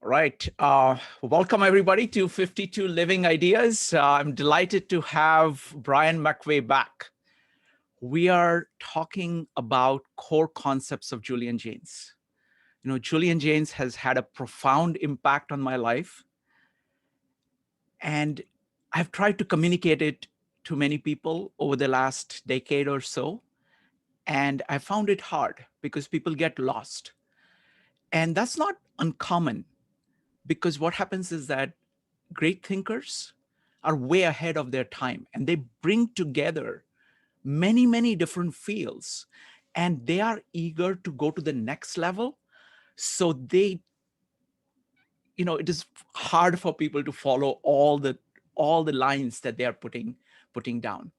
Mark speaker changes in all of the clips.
Speaker 1: All right. Welcome, everybody, to 52 Living Ideas. I'm delighted to have Brian McVeigh back. We are talking about core concepts of Julian Jaynes. You know, Julian Jaynes has had a profound impact on my life, and I've tried to communicate it to many people over the last decade or so, and I found it hard because people get lost. And that's not uncommon, because what happens is that great thinkers are way ahead of their time, and they bring together many, many different fields, and they are eager to go to the next level. So it is hard for people to follow all the lines that they are putting down.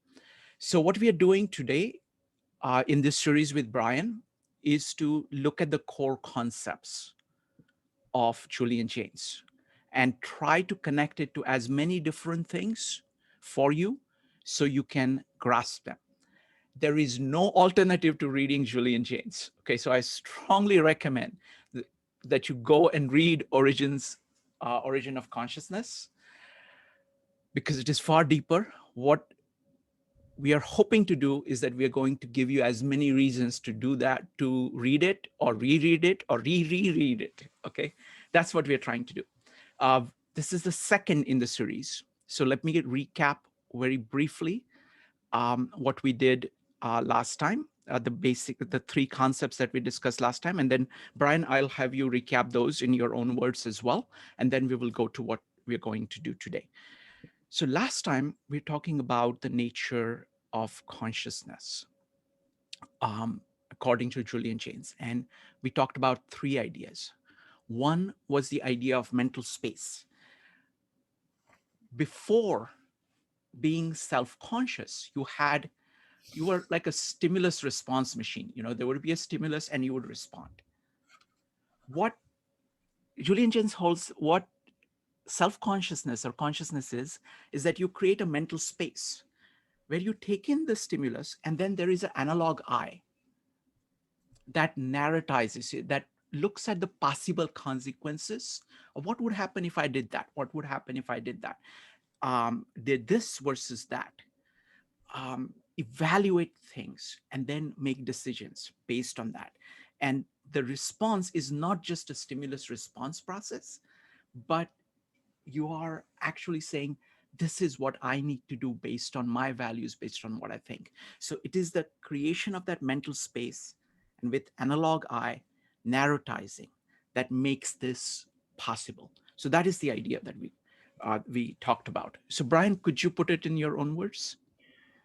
Speaker 1: So what we are doing today in this series with Brian is to look at the core concepts of Julian Jaynes and try to connect it to as many different things for you so you can grasp them. There is no alternative to reading Julian Jaynes. Okay, so I strongly recommend that you go and read Origin of Consciousness, because it is far deeper. What we are hoping to do is that we are going to give you as many reasons to do that, to read it or reread it or re-reread it. Okay, that's what we are trying to do. This is the second in the series. So let me recap very briefly what we did last time, the three concepts that we discussed last time. And then, Brian, I'll have you recap those in your own words as well. And then we will go to what we're going to do today. So last time, we we're talking about the nature of consciousness, according to Julian Jaynes. And we talked about three ideas. One was the idea of mental space. Before being self-conscious, you were like a stimulus response machine. You know, there would be a stimulus and you would respond. What Julian Jaynes holds, what self-consciousness or consciousness is that you create a mental space where you take in the stimulus, and then there is an analog eye that narratizes it, that looks at the possible consequences of what would happen if I did that, what would happen if I did that, did this versus that, evaluate things, and then make decisions based on that. And the response is not just a stimulus response process, but you are actually saying, this is what I need to do based on my values, based on what I think. So it is the creation of that mental space, and with analog eye, narratizing, that makes this possible. So that is the idea that we talked about. So Brian, could you put it in your own words?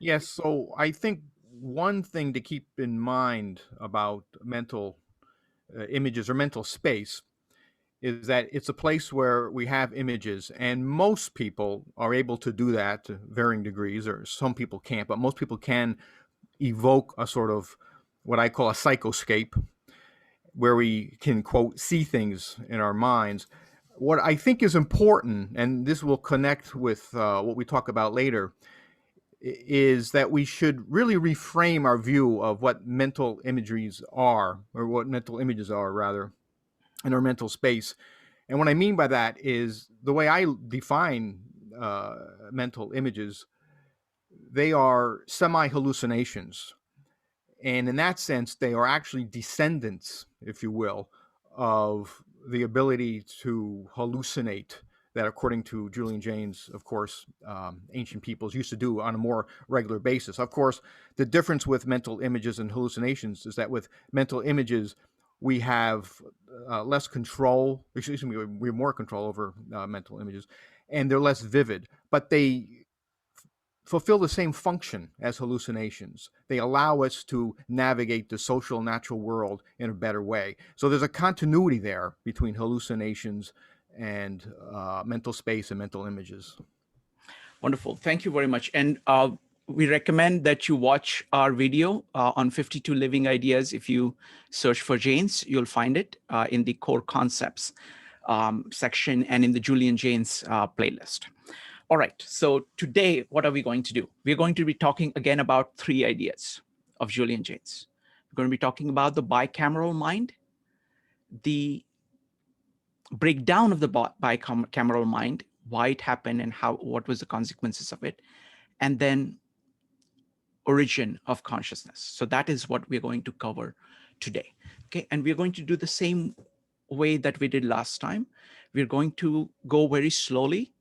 Speaker 2: Yes, so I think one thing to keep in mind about mental images or mental space is that it's a place where we have images, and most people are able to do that to varying degrees, or some people can't, but most people can evoke a sort of what I call a psychoscape, where we can, quote, see things in our minds. What I think is important, and this will connect with what we talk about later, is that we should really reframe our view of what mental imageries are, or what mental images are, rather, in our mental space. And what I mean by that is the way I define mental images, they are semi hallucinations. And in that sense, they are actually descendants, if you will, of the ability to hallucinate that, according to Julian Jaynes, of course, ancient peoples used to do on a more regular basis. Of course, the difference with mental images and hallucinations is that with mental images, we have less control, excuse me, we have more control over mental images, and they're less vivid, but they fulfill the same function as hallucinations. They allow us to navigate the social natural world in a better way. So there's a continuity there between hallucinations and mental space and mental images.
Speaker 1: Wonderful. Thank you very much. And we recommend that you watch our video on 52 Living Ideas. If you search for Jaynes, you'll find it in the core concepts section and in the Julian Jaynes playlist. All right. So today, what are we going to do? We're going to be talking again about three ideas of Julian Jaynes. We're going to be talking about the bicameral mind, the breakdown of the bicameral mind, why it happened and what was the consequences of it, and then origin of consciousness. So that is what we're going to cover today. Okay, and we're going to do the same way that we did last time. We're going to go very slowly,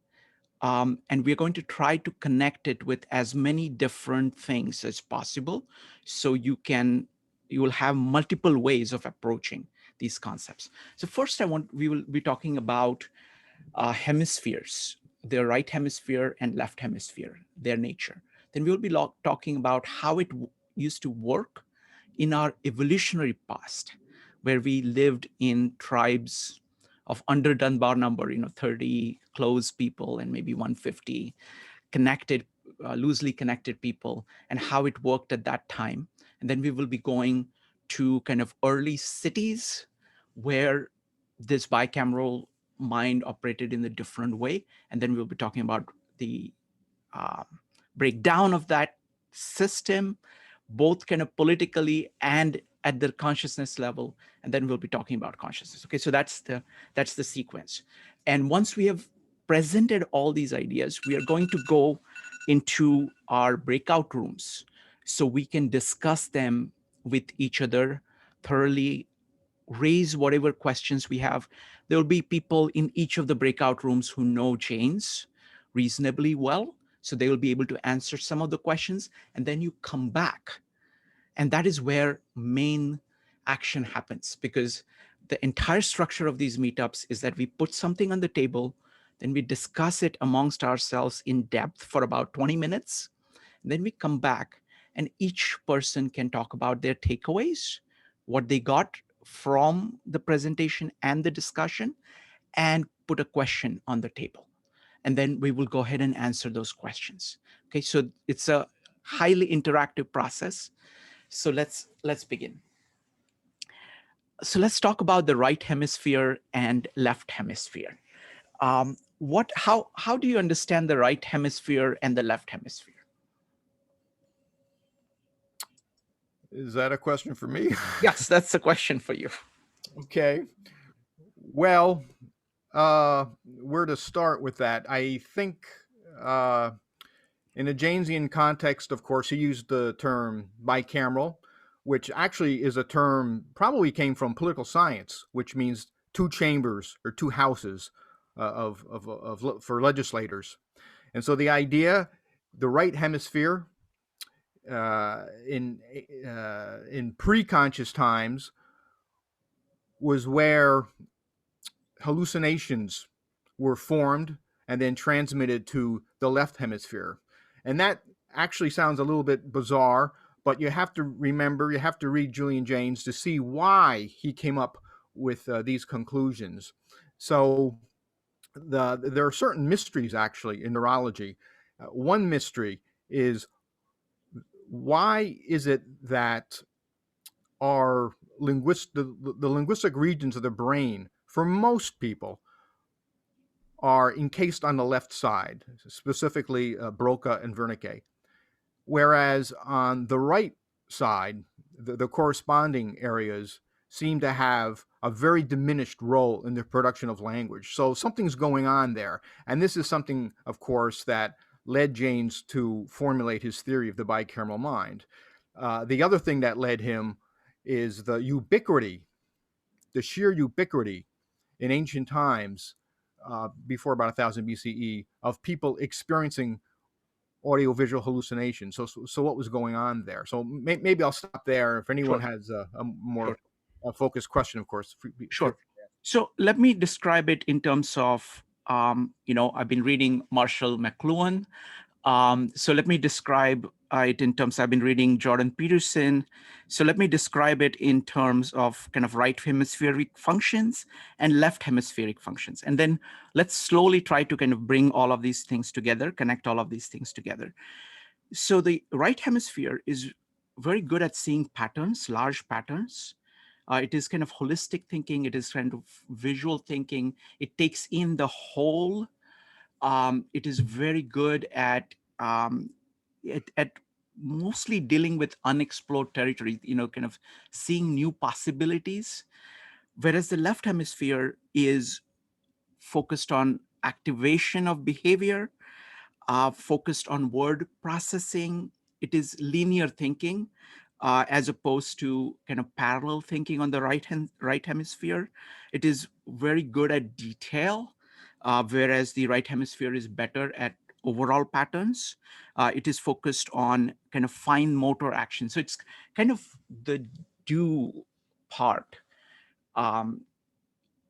Speaker 1: and we're going to try to connect it with as many different things as possible, so you will have multiple ways of approaching these concepts. So first, we will be talking about hemispheres, the right hemisphere and left hemisphere, their nature. Then we'll be talking about how it used to work in our evolutionary past, where we lived in tribes of under Dunbar number, 30 close people and maybe 150 connected, loosely connected people, and how it worked at that time. And then we will be going to kind of early cities where this bicameral mind operated in a different way. And then we'll be talking about the um, breakdown of that system, both kind of politically and at the consciousness level. And then we'll be talking about consciousness. Okay, so that's the sequence. And once we have presented all these ideas, we are going to go into our breakout rooms so we can discuss them with each other thoroughly, raise whatever questions we have. There will be people in each of the breakout rooms who know Jaynes reasonably well, so they will be able to answer some of the questions, and then you come back. And that is where main action happens, because the entire structure of these meetups is that we put something on the table, then we discuss it amongst ourselves in depth for about 20 minutes, and then we come back and each person can talk about their takeaways, what they got from the presentation and the discussion, and put a question on the table. And then we will go ahead and answer those questions. Okay, so it's a highly interactive process. So let's begin. So let's talk about the right hemisphere and left hemisphere. How do you understand the right hemisphere and the left hemisphere?
Speaker 2: Is that a question for me?
Speaker 1: Yes, that's a question for you.
Speaker 2: Okay. Well, where to start with that? I think uh, in a Jaynesian context, of course, he used the term bicameral, which actually is a term probably came from political science, which means two chambers or two houses for legislators. And so the idea, the right hemisphere in pre-conscious times was where hallucinations were formed and then transmitted to the left hemisphere. And that actually sounds a little bit bizarre, but you have to remember, you have to read Julian Jaynes to see why he came up with these conclusions. So there are certain mysteries actually in neurology. One mystery is, why is it that our the linguistic regions of the brain for most people are encased on the left side, specifically Broca and Wernicke, whereas on the right side, the corresponding areas seem to have a very diminished role in the production of language. So something's going on there. And this is something, of course, that led Jaynes to formulate his theory of the bicameral mind. The other thing that led him is the ubiquity, the sheer ubiquity in ancient times, before about 1000 BCE, of people experiencing audiovisual hallucinations. So what was going on there? So maybe I'll stop there. If anyone
Speaker 1: Sure,
Speaker 2: has a more
Speaker 1: sure,
Speaker 2: focused question, of course, feel
Speaker 1: sure.
Speaker 2: free.
Speaker 1: So let me describe it in terms of, I've been reading Marshall McLuhan. So let me describe it in terms, I've been reading Jordan Peterson. So let me describe it in terms of kind of right hemispheric functions and left hemispheric functions. And then let's slowly try to kind of bring all of these things together, connect all of these things together. So the right hemisphere is very good at seeing patterns, large patterns. It is kind of holistic thinking. It is kind of visual thinking. It takes in the whole. It is very good at mostly dealing with unexplored territory, kind of seeing new possibilities. Whereas the left hemisphere is focused on activation of behavior, focused on word processing. It is linear thinking, as opposed to kind of parallel thinking on the right hemisphere. It is very good at detail, whereas the right hemisphere is better at overall patterns. It is focused on kind of fine motor action. So it's kind of the do part um,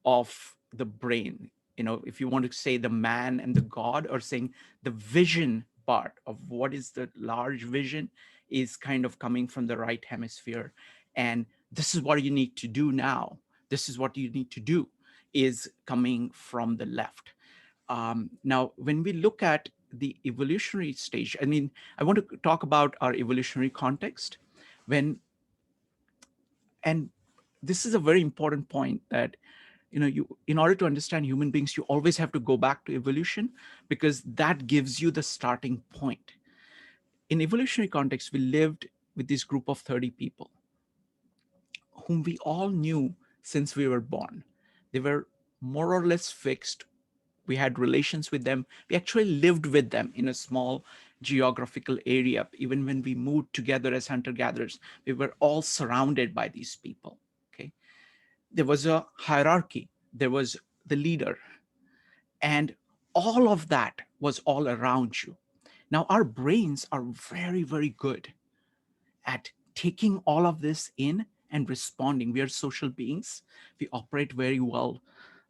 Speaker 1: of the brain. If you want to say the man and the god, or saying the vision part of what is the large vision is kind of coming from the right hemisphere. And this is what you need to do now. This is what you need to do is coming from the left. Now, when we look at the evolutionary stage, I mean, I want to talk about our evolutionary context. And this is a very important point, that you, in order to understand human beings, you always have to go back to evolution, because that gives you the starting point. In evolutionary context, we lived with this group of 30 people whom we all knew since we were born. They were more or less fixed. We had relations with them. We actually lived with them in a small geographical area. Even when we moved together as hunter-gatherers, we were all surrounded by these people. Okay, there was a hierarchy. There was the leader, and all of that was all around you. Now, our brains are very, very good at taking all of this in and responding. We are social beings. We operate very well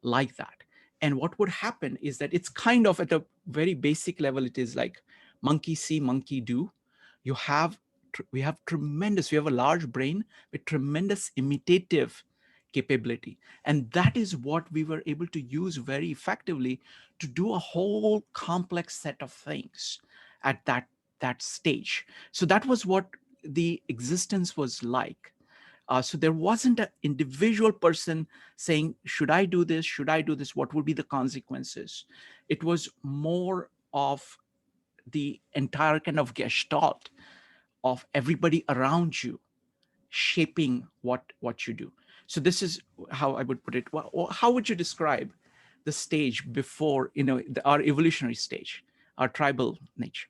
Speaker 1: like that. And what would happen is that it's kind of at a very basic level, it is like monkey see, monkey do. You have, we have a large brain with tremendous imitative capability. And that is what we were able to use very effectively to do a whole complex set of things at that stage. So that was what the existence was like. So there wasn't an individual person saying, should I do this? Should I do this? What would be the consequences? It was more of the entire kind of gestalt of everybody around you shaping what you do. So this is how I would put it. How would you describe the stage before, our evolutionary stage, our tribal nature?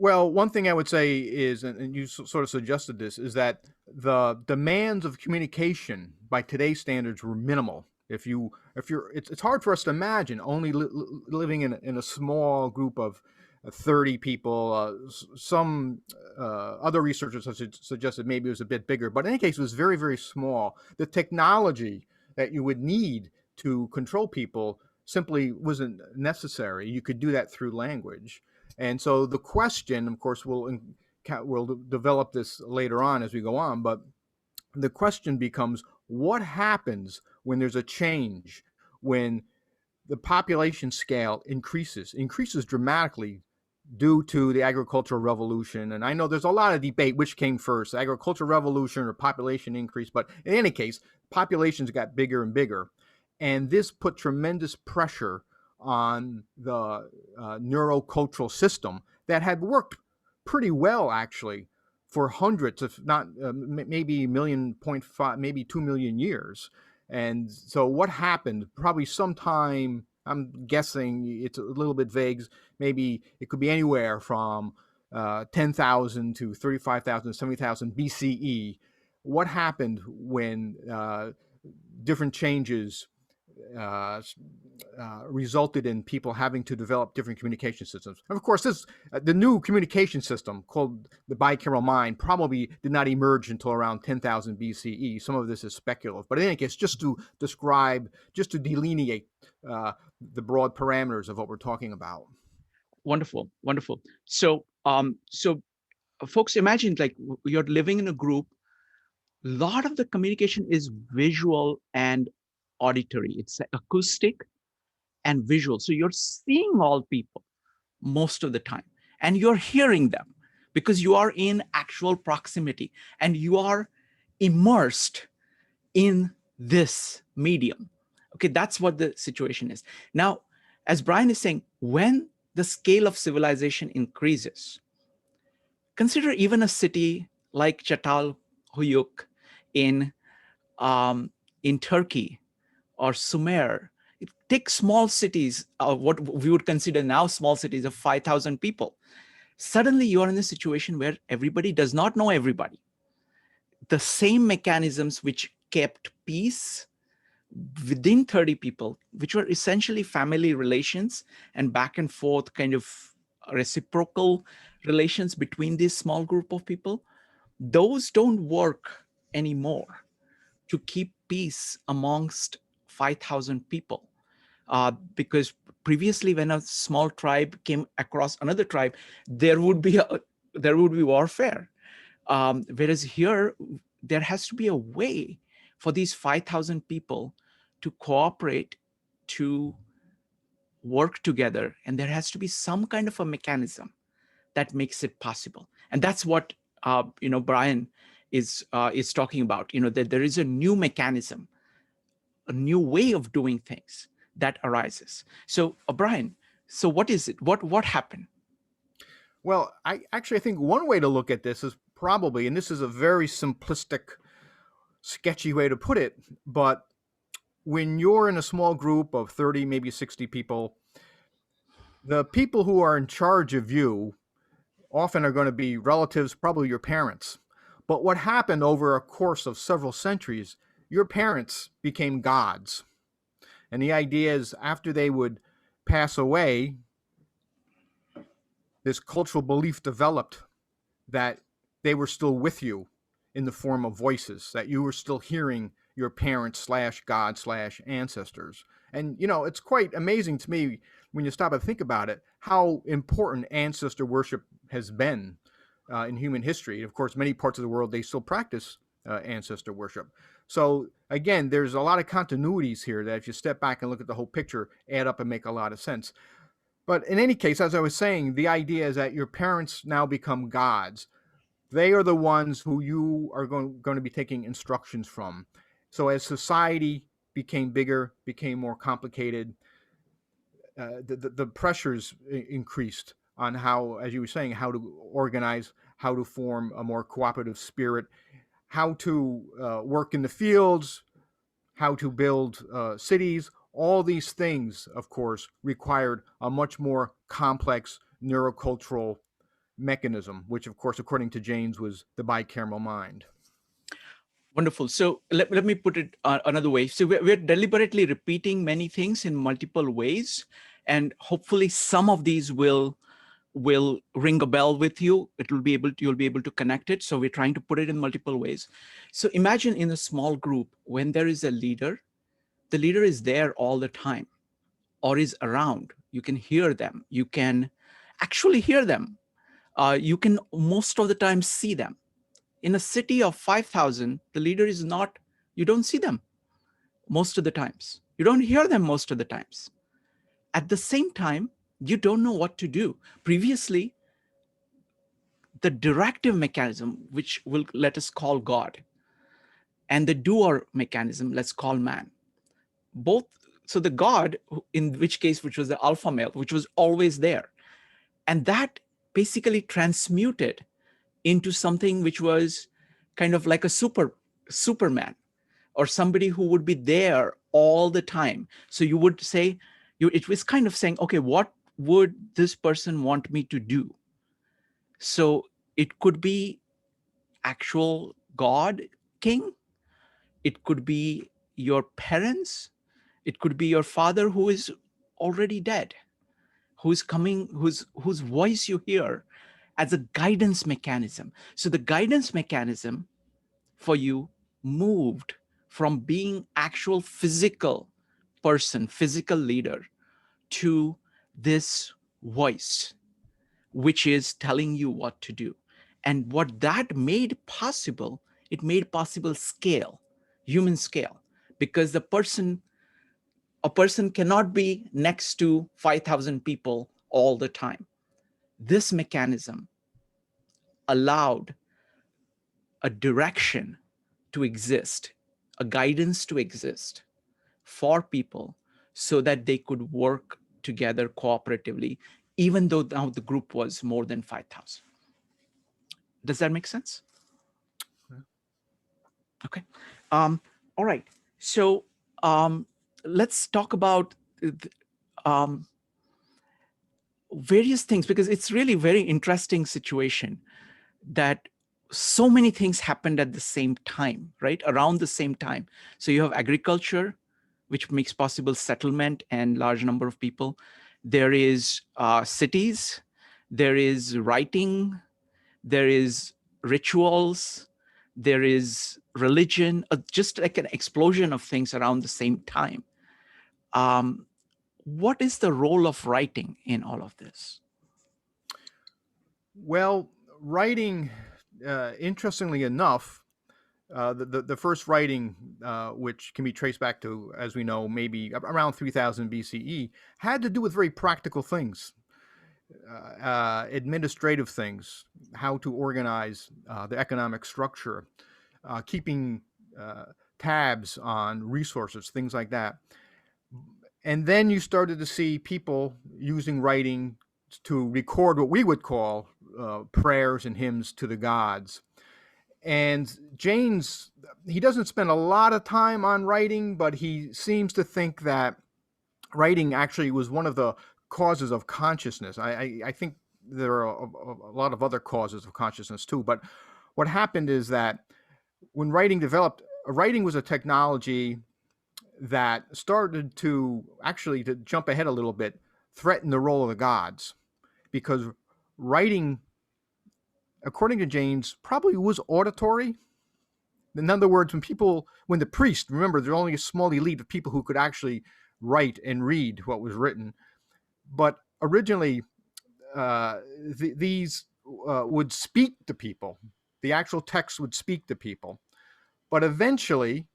Speaker 2: Well, one thing I would say is, and you sort of suggested this, is that the demands of communication by today's standards were minimal. It's hard for us to imagine only living in a small group of 30 people. Some other researchers have suggested maybe it was a bit bigger, but in any case, it was very, very small. The technology that you would need to control people simply wasn't necessary. You could do that through language. And so the question, of course, we'll develop this later on as we go on, but the question becomes, what happens when there's a change, when the population scale increases dramatically due to the agricultural revolution? And I know there's a lot of debate which came first, agricultural revolution or population increase, but in any case, populations got bigger and bigger. And this put tremendous pressure on the neurocultural system that had worked pretty well, actually, for hundreds, if not maybe 1.5, maybe 2 million years. And so what happened? Probably sometime, I'm guessing it's a little bit vague, maybe it could be anywhere from 10,000 to 35,000, 70,000 BCE. What happened when different changes uh, resulted in people having to develop different communication systems? And of course, the new communication system called the Bicameral Mind probably did not emerge until around 10,000 BCE. Some of this is speculative, but in any case, just to delineate the broad parameters of what we're talking about.
Speaker 1: Wonderful, wonderful. So folks, imagine like you're living in a group. A lot of the communication is visual and auditory. It's acoustic and visual. So you're seeing all people most of the time, and you're hearing them because you are in actual proximity and you are immersed in this medium. Okay, that's what the situation is. Now, as Brian is saying, when the scale of civilization increases, consider even a city like Çatalhöyük in Turkey, or Sumer Take small cities, what we would consider now small cities of 5,000 people. Suddenly you are in a situation where everybody does not know everybody. The same mechanisms which kept peace within 30 people, which were essentially family relations and back and forth kind of reciprocal relations between this small group of people, those don't work anymore to keep peace amongst 5,000 people. Because previously, when a small tribe came across another tribe, there would be warfare. Whereas here, there has to be a way for these 5,000 people to cooperate, to work together, and there has to be some kind of a mechanism that makes it possible. And that's what Brian is talking about. That there is a new mechanism, a new way of doing things that arises. So, Brian, so what is it? What happened?
Speaker 2: Well, I think one way to look at this is probably, and this is a very simplistic, sketchy way to put it, but when you're in a small group of 30, maybe 60 people, the people who are in charge of you often are going to be relatives, probably your parents. But what happened over a course of several centuries, your parents became gods. And the idea is after they would pass away, this cultural belief developed that they were still with you in the form of voices, that you were still hearing your parents slash God slash ancestors. And, it's quite amazing to me when you stop and think about it, how important ancestor worship has been in human history. Of course, many parts of the world, they still practice ancestor worship. So again, there's a lot of continuities here that if you step back and look at the whole picture, add up and make a lot of sense. But in any case, as I was saying, the idea is that your parents now become gods. They are the ones who you are going to be taking instructions from. So as society became bigger, became more complicated, the pressures increased on how, as you were saying, how to organize, how to form a more cooperative spirit, how to work in the fields, how to build cities. All these things, of course, required a much more complex neurocultural mechanism, which, of course, according to Jaynes, was the bicameral mind.
Speaker 1: Wonderful. So let me put it another way. So we're deliberately repeating many things in multiple ways, and hopefully some of these will ring a bell with you. You'll be able to connect it. So we're trying to put it in multiple ways. So imagine in a small group, when there is a leader, the leader is there all the time or is around. You can hear them. You can actually hear them. You can most of the time see them. In a city of 5,000, the leader is not, you don't see them most of the times. You don't hear them most of the times. At the same time, you don't know what to do. Previously, the directive mechanism, which will let us call God, and the doer mechanism, let's call man. Both, so the God, in which case, which was the alpha male, which was always there, and that basically transmuted into something which was kind of like a Superman, or somebody who would be there all the time. So you would say, it was kind of saying, okay, what would this person want me to do? So it could be actual God king. It could be your parents. It could be your father who is already dead, who's coming, whose voice you hear as a guidance mechanism. So the guidance mechanism for you moved from being actual physical person, physical leader, to this voice, which is telling you what to do. And what that made possible, it made possible scale, human scale, because a person cannot be next to 5,000 people all the time. This mechanism allowed a direction to exist, a guidance to exist for people so that they could work together cooperatively, even though now the group was more than 5,000. Does that make sense? Okay. All right. So let's talk about um, various things, because it's really very interesting situation that so many things happened at the same time, right? Around the same time. So you have agriculture, which makes possible settlement and large number of people. There is cities, there is writing, there is rituals, there is religion, just like an explosion of things around the same time. Um, what is the role of writing in all of this?
Speaker 2: Well, writing, interestingly enough, the first writing, which can be traced back to, as we know, maybe around 3000 BCE, had to do with very practical things, administrative things, how to organize the economic structure, keeping uh, tabs on resources, things like that. And then you started to see people using writing to record what we would call prayers and hymns to the gods. And Jaynes, he doesn't spend a lot of time on writing, but he seems to think that writing actually was one of the causes of consciousness. I think there are a lot of other causes of consciousness too. But what happened is that when writing developed, writing was a technology that started to actually, to jump ahead a little bit, threaten the role of the gods, because writing, according to Jaynes, probably was auditory. In other words, when the priest, remember, there's only a small elite of people who could actually write and read what was written. But originally, these would speak to people. The actual text would speak to people. But eventually,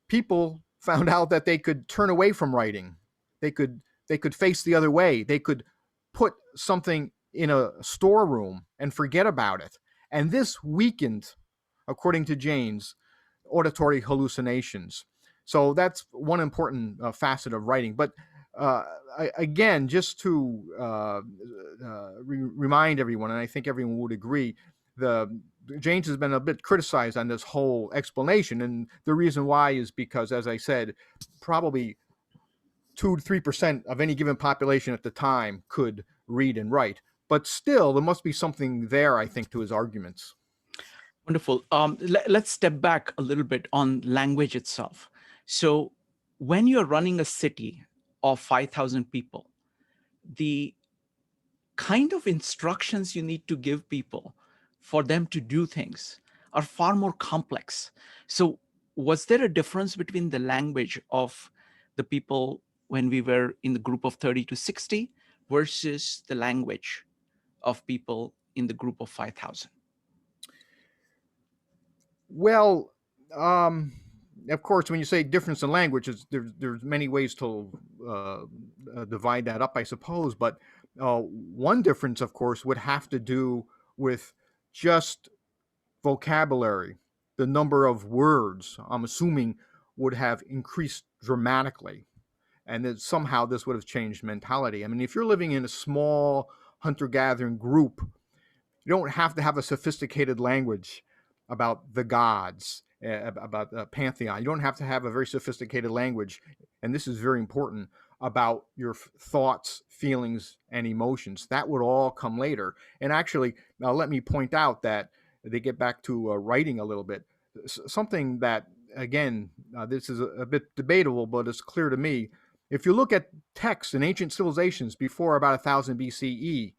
Speaker 2: people found out that they could turn away from writing. They could face the other way. They could put something in a storeroom and forget about it. And this weakened, according to Jaynes, auditory hallucinations. So that's one important facet of writing. But uh, again, just to remind everyone, and I think everyone would agree, the Jaynes has been a bit criticized on this whole explanation, and the reason why is because, as I said, probably 2 to 3% of any given population at the time could read and write. But still, there must be something there, I think, to his arguments.
Speaker 1: Wonderful. Let's step back a little bit on language itself. So, when you're running a city of 5,000 people, the kind of instructions you need to give people for them to do things are far more complex. So, was there a difference between the language of the people when we were in the group of 30 to 60 versus the language of people in the group of 5,000?
Speaker 2: Well, um, of course, when you say difference in language, there's many ways to divide that up, I suppose. But one difference, of course, would have to do with just vocabulary. The number of words, I'm assuming, would have increased dramatically, and that somehow this would have changed mentality. I mean, if you're living in a small hunter-gathering group, you don't have to have a sophisticated language about the gods, about the pantheon. You don't have to have a very sophisticated language, and this is very important, about your thoughts, feelings, and emotions. That would all come later. And actually, now let me point out that they get back to writing a little bit. Something that, again, this is a bit debatable, but it's clear to me. If you look at texts in ancient civilizations before about 1000 BCE,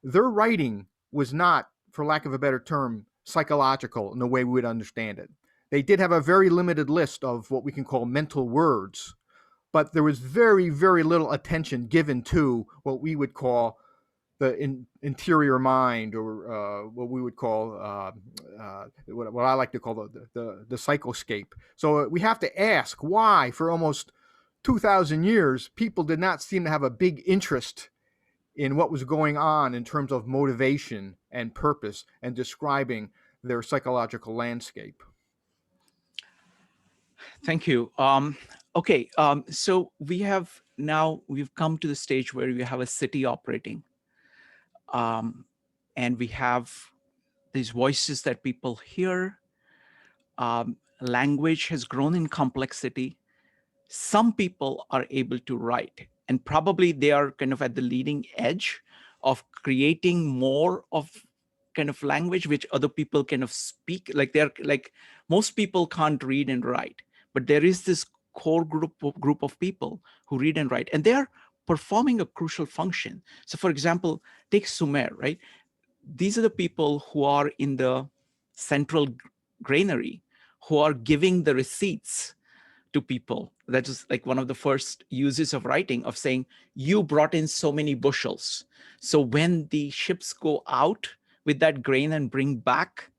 Speaker 2: their writing was not, for lack of a better term, psychological in the way we would understand it. They did have a very limited list of what we can call mental words, but there was very, very little attention given to what we would call the interior mind, or what we would call, what I like to call the psychoscape. So we have to ask why, for almost 2,000 years, people did not seem to have a big interest in what was going on in terms of motivation and purpose and describing their psychological landscape.
Speaker 1: Thank you. Okay, so we've come to the stage where we have a city operating, um, and we have these voices that people hear. Language has grown in complexity. some people are able to write, and probably they are kind of at the leading edge of creating more of kind of language which other people kind of speak. Like they're like, most people can't read and write, but there is this core group of people who read and write, and they are performing a crucial function. So for example, take Sumer, right? These are the people who are in the central granary, who are giving the receipts to people. That is like one of the first uses of writing, of saying, you brought in so many bushels. So when the ships go out with that grain and bring back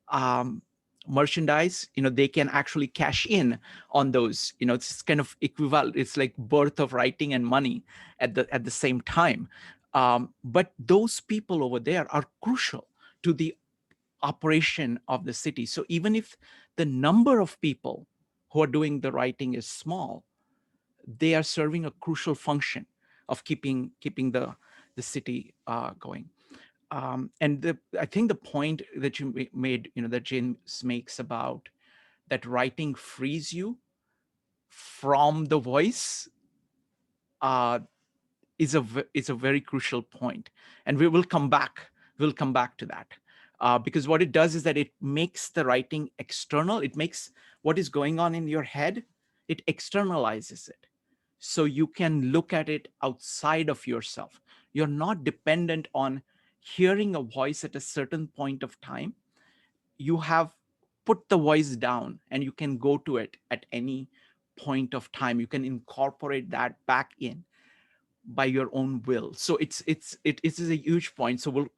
Speaker 1: um, merchandise, they can actually cash in on those. It's kind of equivalent. It's like birth of writing and money at the same time. But those people over there are crucial to the operation of the city. So even if the number of people who are doing the writing is small, they are serving a crucial function of keeping the city going. And I think the point that you made, that James makes about that writing frees you from the voice, uh, is a very crucial point, and we'll come back. We'll come back to that, because what it does is that it makes the writing external. It makes what is going on in your head, it externalizes it, so you can look at it outside of yourself. You're not dependent on hearing a voice at a certain point of time. You have put the voice down, and you can go to it at any point of time. You can incorporate that back in by your own will. So it is a huge point. So we'll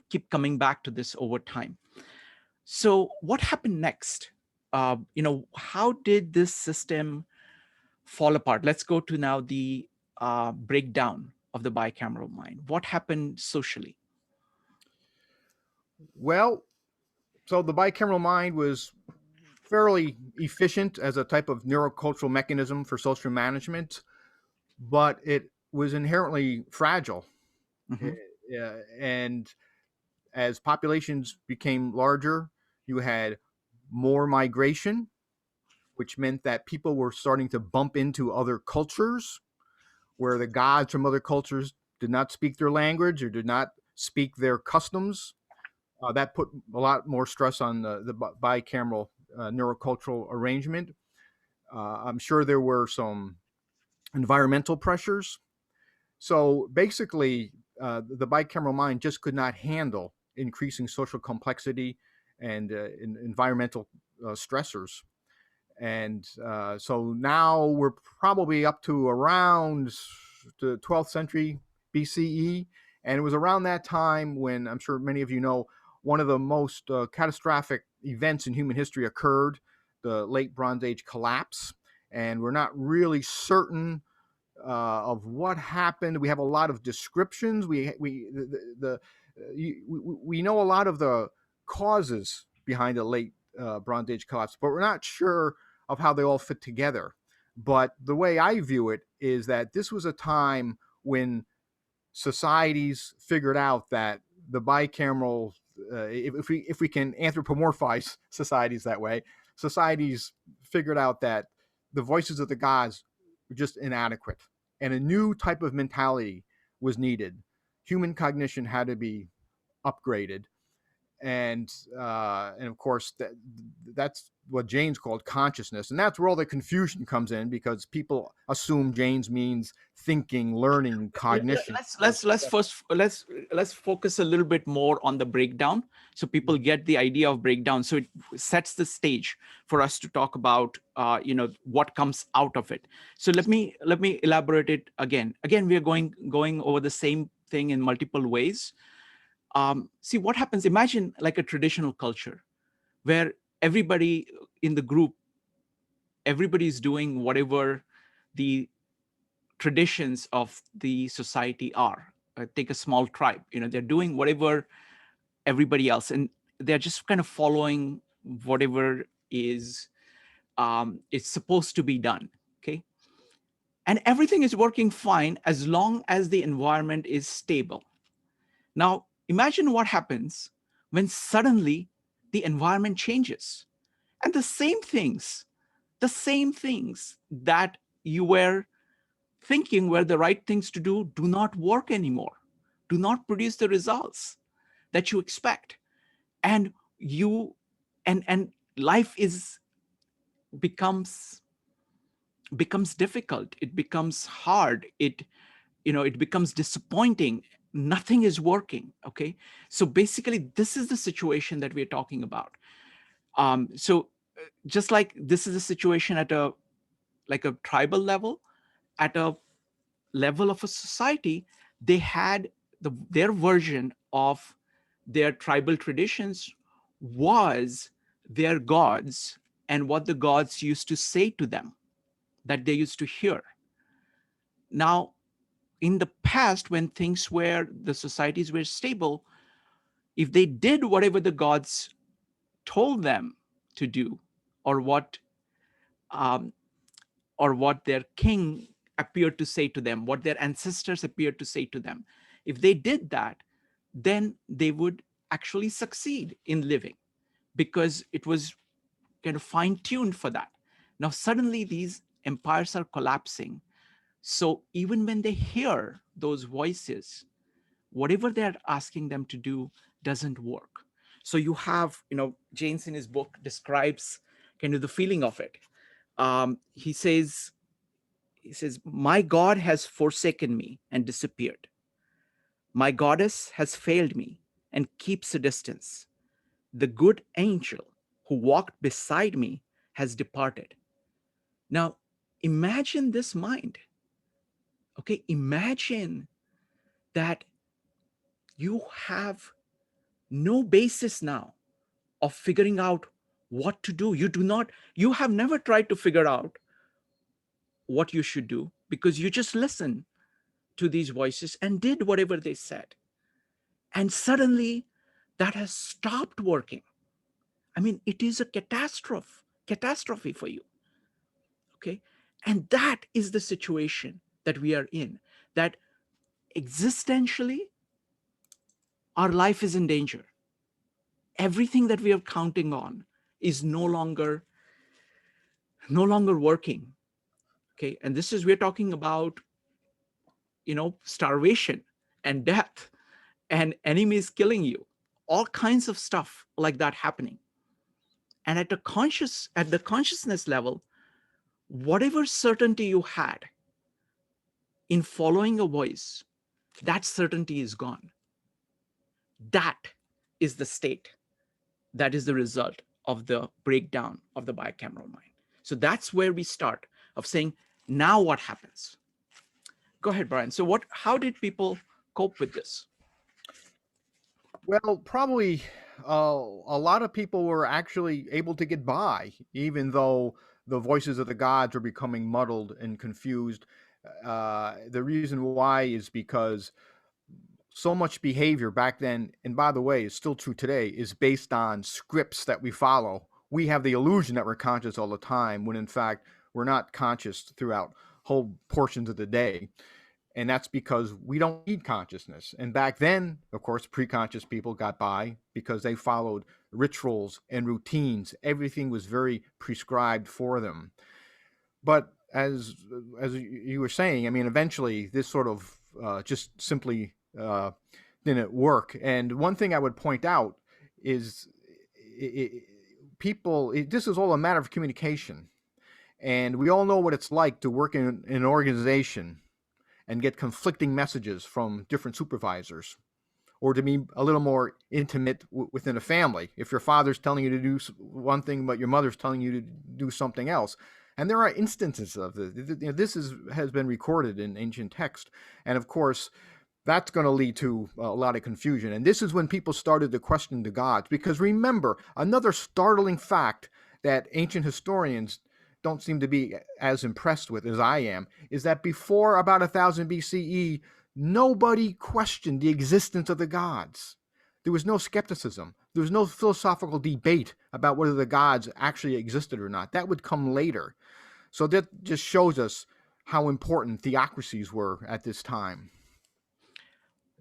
Speaker 1: keep coming back to this over time. So what happened next? How did this system fall apart? Let's go to now the breakdown of the bicameral mind. What happened socially?
Speaker 2: Well, so the bicameral mind was fairly efficient as a type of neurocultural mechanism for social management, but it was inherently fragile.
Speaker 1: Mm-hmm.
Speaker 2: And as populations became larger, you had more migration, which meant that people were starting to bump into other cultures where the gods from other cultures did not speak their language or did not speak their customs. That put a lot more stress on the bicameral neurocultural arrangement. I'm sure there were some environmental pressures. So basically, the bicameral mind just could not handle increasing social complexity and environmental stressors. And so now we're probably up to around the 12th century BCE. And it was around that time when I'm sure many of you know one of the most catastrophic events in human history occurred, the late Bronze Age collapse. And we're not really certain of what happened. We have a lot of descriptions. We know a lot of the causes behind the late Bronze Age collapse, but we're not sure of how they all fit together. But the way I view it is that this was a time when societies figured out that the bicameral, if we can anthropomorphize societies that way, societies figured out that the voices of the gods were just inadequate, and a new type of mentality was needed. Human cognition had to be upgraded, and of course that's what Jaynes called consciousness, and that's where all the confusion comes in because people assume Jaynes means thinking, learning, cognition.
Speaker 1: Let's focus a little bit more on the breakdown, so people get the idea of breakdown. So it sets the stage for us to talk about what comes out of it. So let me elaborate it again. We are going over the same thing in multiple ways. See what happens. Imagine like a traditional culture where everybody in the group, everybody is doing whatever the traditions of the society are. Take a small tribe, they're doing whatever everybody else, and they're just kind of following whatever is supposed to be done. Okay, and everything is working fine as long as the environment is stable. Now imagine what happens when suddenly the environment changes, and the same things the same things that you were thinking were the right things to do not work anymore, do not produce the results that you expect. And you and life is becomes becomes difficult, it becomes hard, it becomes disappointing, nothing is working. Okay, so basically this is the situation that we're talking about. So just like this is a situation at a like a tribal level, at a level of a society, they had their version of their tribal traditions was their gods and what the gods used to say to them, that they used to hear. Now, in the past, when things were, the societies were stable, if they did whatever the gods told them to do, or um, what their king appeared to say to them, what their ancestors appeared to say to them, if they did that, then they would actually succeed in living because it was kind of fine-tuned for that. Now, suddenly these empires are collapsing. So even when they hear those voices, whatever they're asking them to do doesn't work. So you have, Jaynes in his book describes kind of the feeling of it. He says, my God has forsaken me and disappeared. My goddess has failed me and keeps a distance. The good angel who walked beside me has departed. Now, imagine this mind. Okay, imagine that you have no basis now of figuring out what to do. You have never tried to figure out what you should do because you just listened to these voices and did whatever they said. And suddenly that has stopped working. I mean, it is a catastrophe for you. Okay. And that is the situation that we are in, that existentially, our life is in danger. Everything that we are counting on is no longer working. Okay. And this is, we're talking about, starvation and death and enemies killing you, all kinds of stuff like that happening. And at the consciousness level, whatever certainty you had in following a voice, that certainty is gone. That is the state. That is the result of the breakdown of the bicameral mind. So that's where we start of saying, now what happens? Go ahead, Brian. So how did people cope with this?
Speaker 2: Well, probably a lot of people were actually able to get by, even though the voices of the gods were becoming muddled and confused. The reason why is because so much behavior back then, and by the way, is still true today, is based on scripts that we follow. We have the illusion that we're conscious all the time, when in fact we're not conscious throughout whole portions of the day. And that's because we don't need consciousness. And back then, of course, pre-conscious people got by because they followed rituals and routines. Everything was very prescribed for them. But as you were saying, I mean, eventually this sort of just simply didn't work. And one thing I would point out is this is all a matter of communication. And we all know what it's like to work in an organization and get conflicting messages from different supervisors, or to be a little more intimate within a family. If your father's telling you to do one thing, but your mother's telling you to do something else. And there are instances of this. This has been recorded in ancient text. And of course, that's going to lead to a lot of confusion. And this is when people started to question the gods. Because remember, another startling fact that ancient historians don't seem to be as impressed with as I am is that before about 1000 BCE, nobody questioned the existence of the gods. There was no skepticism. There was no philosophical debate about whether the gods actually existed or not. That would come later. So that just shows us how important theocracies were at this time.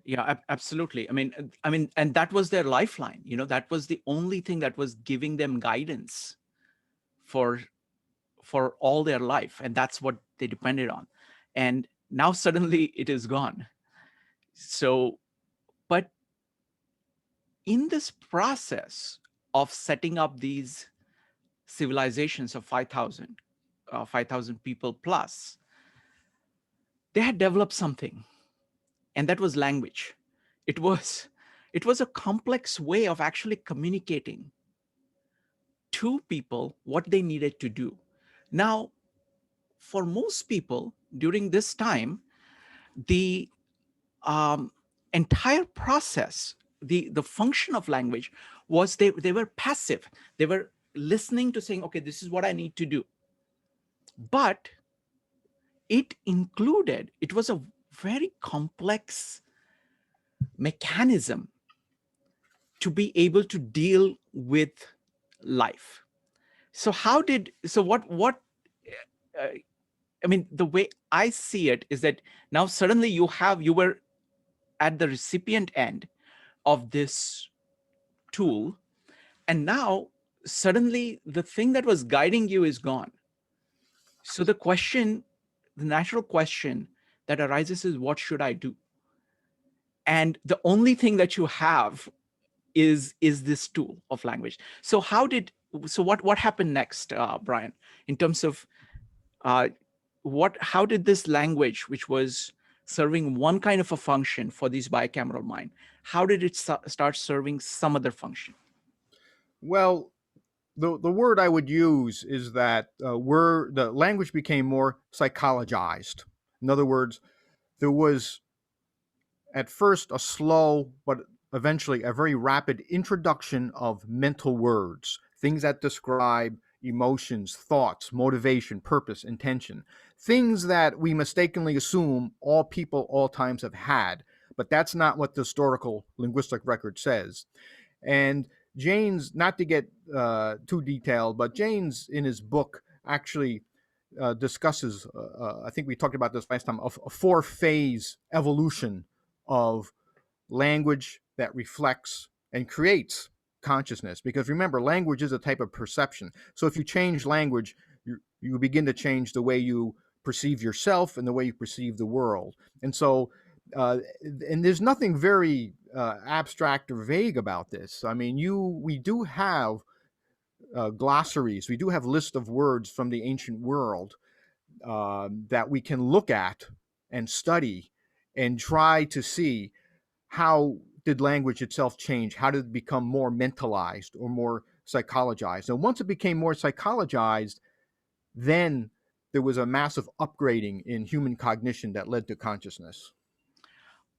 Speaker 1: Yeah, absolutely. I mean, and that was their lifeline. That was the only thing that was giving them guidance for for all their life, and that's what they depended on. And now suddenly it is gone. So, but in this process of setting up these civilizations of 5,000 people plus, they had developed something, and that was language. It was it was a complex way of actually communicating to people what they needed to do. Now, for most people during this time, the entire process, the function of language was they were passive. They were listening to saying, okay, this is what I need to do. But it was a very complex mechanism to be able to deal with life. So what uh, I mean, the way I see it is that now suddenly you were at the recipient end of this tool, and now suddenly the thing that was guiding you is gone. So the natural question that arises is, what should I do? And the only thing that you have is this tool of language. So what happened next, Brian, in terms of uh, how did this language, which was serving one kind of a function for these bicameral mind, how did it start serving some other function?
Speaker 2: Well, the word I would use is that the language became more psychologized. In other words, there was at first a slow but eventually a very rapid introduction of mental words, things that describe emotions, thoughts, motivation, purpose, intention, things that we mistakenly assume all people all times have had, but that's not what the historical linguistic record says. And Jaynes, not to get too detailed, but Jaynes in his book actually discusses, I think we talked about this last time, a four-phase evolution of language that reflects and creates consciousness. Because remember, language is a type of perception. So if you change language, you begin to change the way you perceive yourself and the way you perceive the world. And so, and there's nothing very abstract or vague about this. I mean, we do have glossaries, we do have lists of words from the ancient world that we can look at and study and try to see how did language itself change? How did it become more mentalized or more psychologized? And once it became more psychologized, then there was a massive upgrading in human cognition that led to consciousness.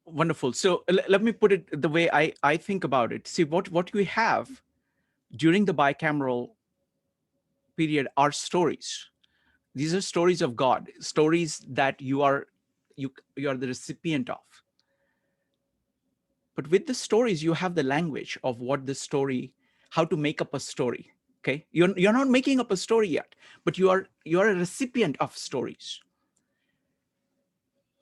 Speaker 1: Wonderful. So let me put it the way I think about it. See, what we have during the bicameral period are stories. These are stories of God, stories that you are the recipient of. But with the stories, you have the language of what the story, how to make up a story. Okay, you're not making up a story yet, but you are a recipient of stories.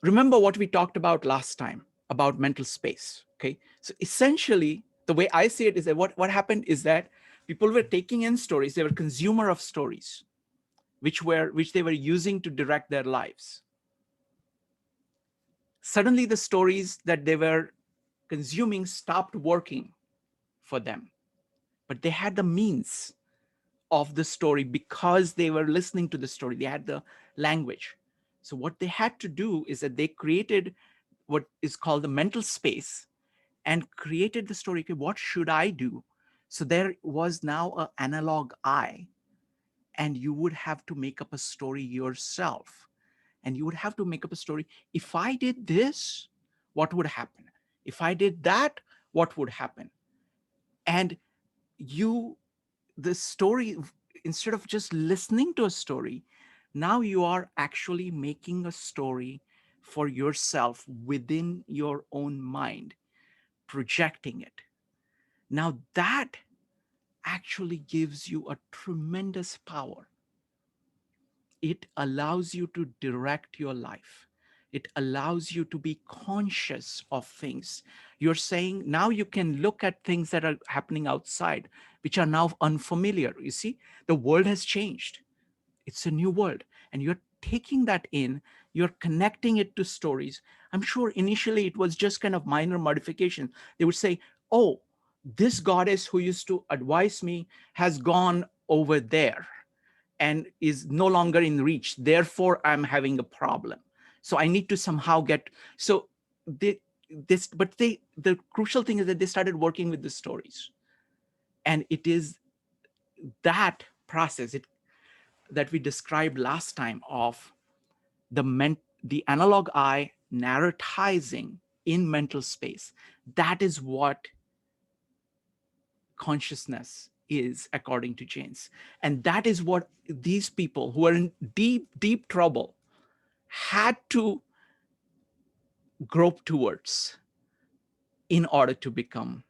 Speaker 1: Remember what we talked about last time about mental space. Okay, so essentially, the way I see it is that what happened is that people were taking in stories, they were consumer of stories, which they were using to direct their lives. Suddenly, the stories that they were consuming stopped working for them, but they had the means of the story because they were listening to the story. They had the language. So what they had to do is that they created what is called the mental space and created the story. Okay, what should I do? So there was now an analog I, and you would have to make up a story yourself. And you would have to make up a story. If I did this, what would happen? If I did that, what would happen? And you, the story, instead of just listening to a story, now you are actually making a story for yourself within your own mind, projecting it. Now that actually gives you a tremendous power. It allows you to direct your life. It allows you to be conscious of things. You're saying now you can look at things that are happening outside, which are now unfamiliar. You see, the world has changed. It's a new world. And you're taking that in, you're connecting it to stories. I'm sure initially it was just kind of minor modification. They would say, oh, this goddess who used to advise me has gone over there and is no longer in reach. Therefore, I'm having a problem. So I need to somehow get, so they, the crucial thing is that they started working with the stories. And it is that process that we described last time of the analog eye narratizing in mental space. That is what consciousness is, according to Jaynes. And that is what these people who are in deep, deep trouble had to grope towards in order to become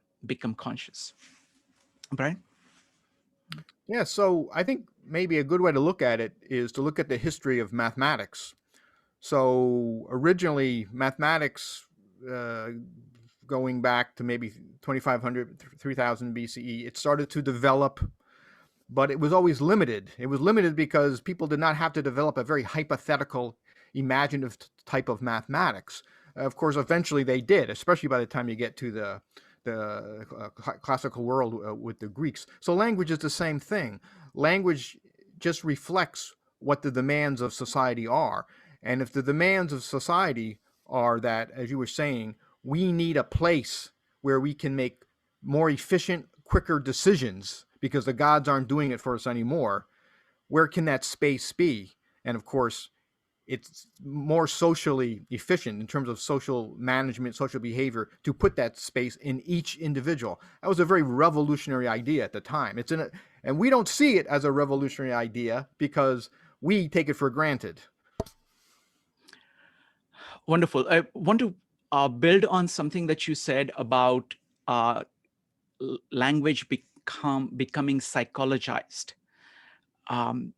Speaker 1: conscious. Brian?
Speaker 2: Yeah, so I think maybe a good way to look at it is to look at the history of mathematics. So originally, mathematics, uh, going back to maybe 2500, 3000 BCE, it started to develop, but it was always limited. It was limited because people did not have to develop a very hypothetical, imaginative type of mathematics. Of course, eventually they did, especially by the time you get to the classical world with the Greeks. So language is the same thing. Language just reflects what the demands of society are. And if the demands of society are that, as you were saying, we need a place where we can make more efficient, quicker decisions because the gods aren't doing it for us anymore, where can that space be? And of course, it's more socially efficient in terms of social management, social behavior, to put that space in each individual. That was a very revolutionary idea at the time. And we don't see it as a revolutionary idea because we take it for granted.
Speaker 1: Wonderful. I want to build on something that you said about uh, language becoming psychologized. Um,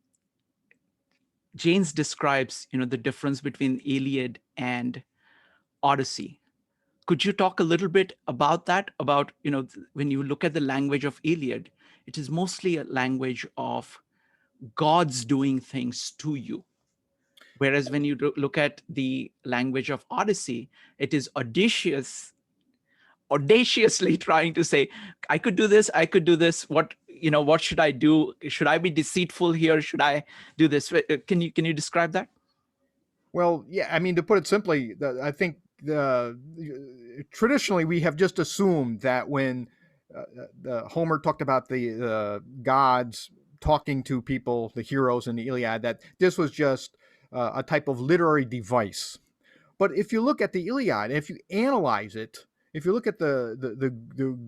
Speaker 1: Jaynes describes, the difference between Iliad and Odyssey. Could you talk a little bit about that? About, when you look at the language of Iliad, it is mostly a language of gods doing things to you. Whereas when you look at the language of Odyssey, it is audaciously trying to say, I could do this, I could do this. What should I do? Should I be deceitful here? Should I do this? Can you describe that?
Speaker 2: Well, yeah, I mean, to put it simply, I think traditionally we have just assumed that when Homer talked about the gods talking to people, the heroes in the Iliad, that this was just a type of literary device. But if you look at the Iliad, if you analyze it, if you look at the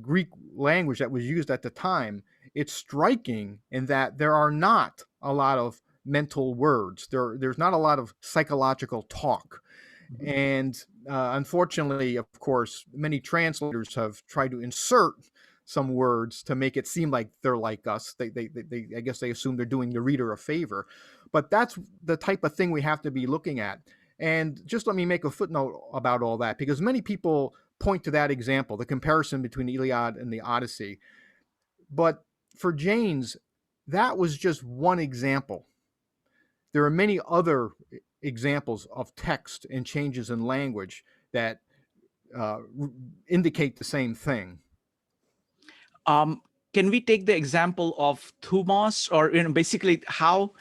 Speaker 2: Greek language that was used at the time, it's striking in that there are not a lot of mental words. There's not a lot of psychological talk.
Speaker 1: Mhm.
Speaker 2: And unfortunately, of course, many translators have tried to insert some words to make it seem like they're like us. They I guess they assume they're doing the reader a favor. But that's the type of thing we have to be looking at. And just let me make a footnote about all that, because many people point to that example, the comparison between the Iliad and the Odyssey. But for Jaynes, that was just one example. There are many other examples of text and changes in language that uh, indicate the same thing.
Speaker 1: Um, can we take the example of thumos, or basically how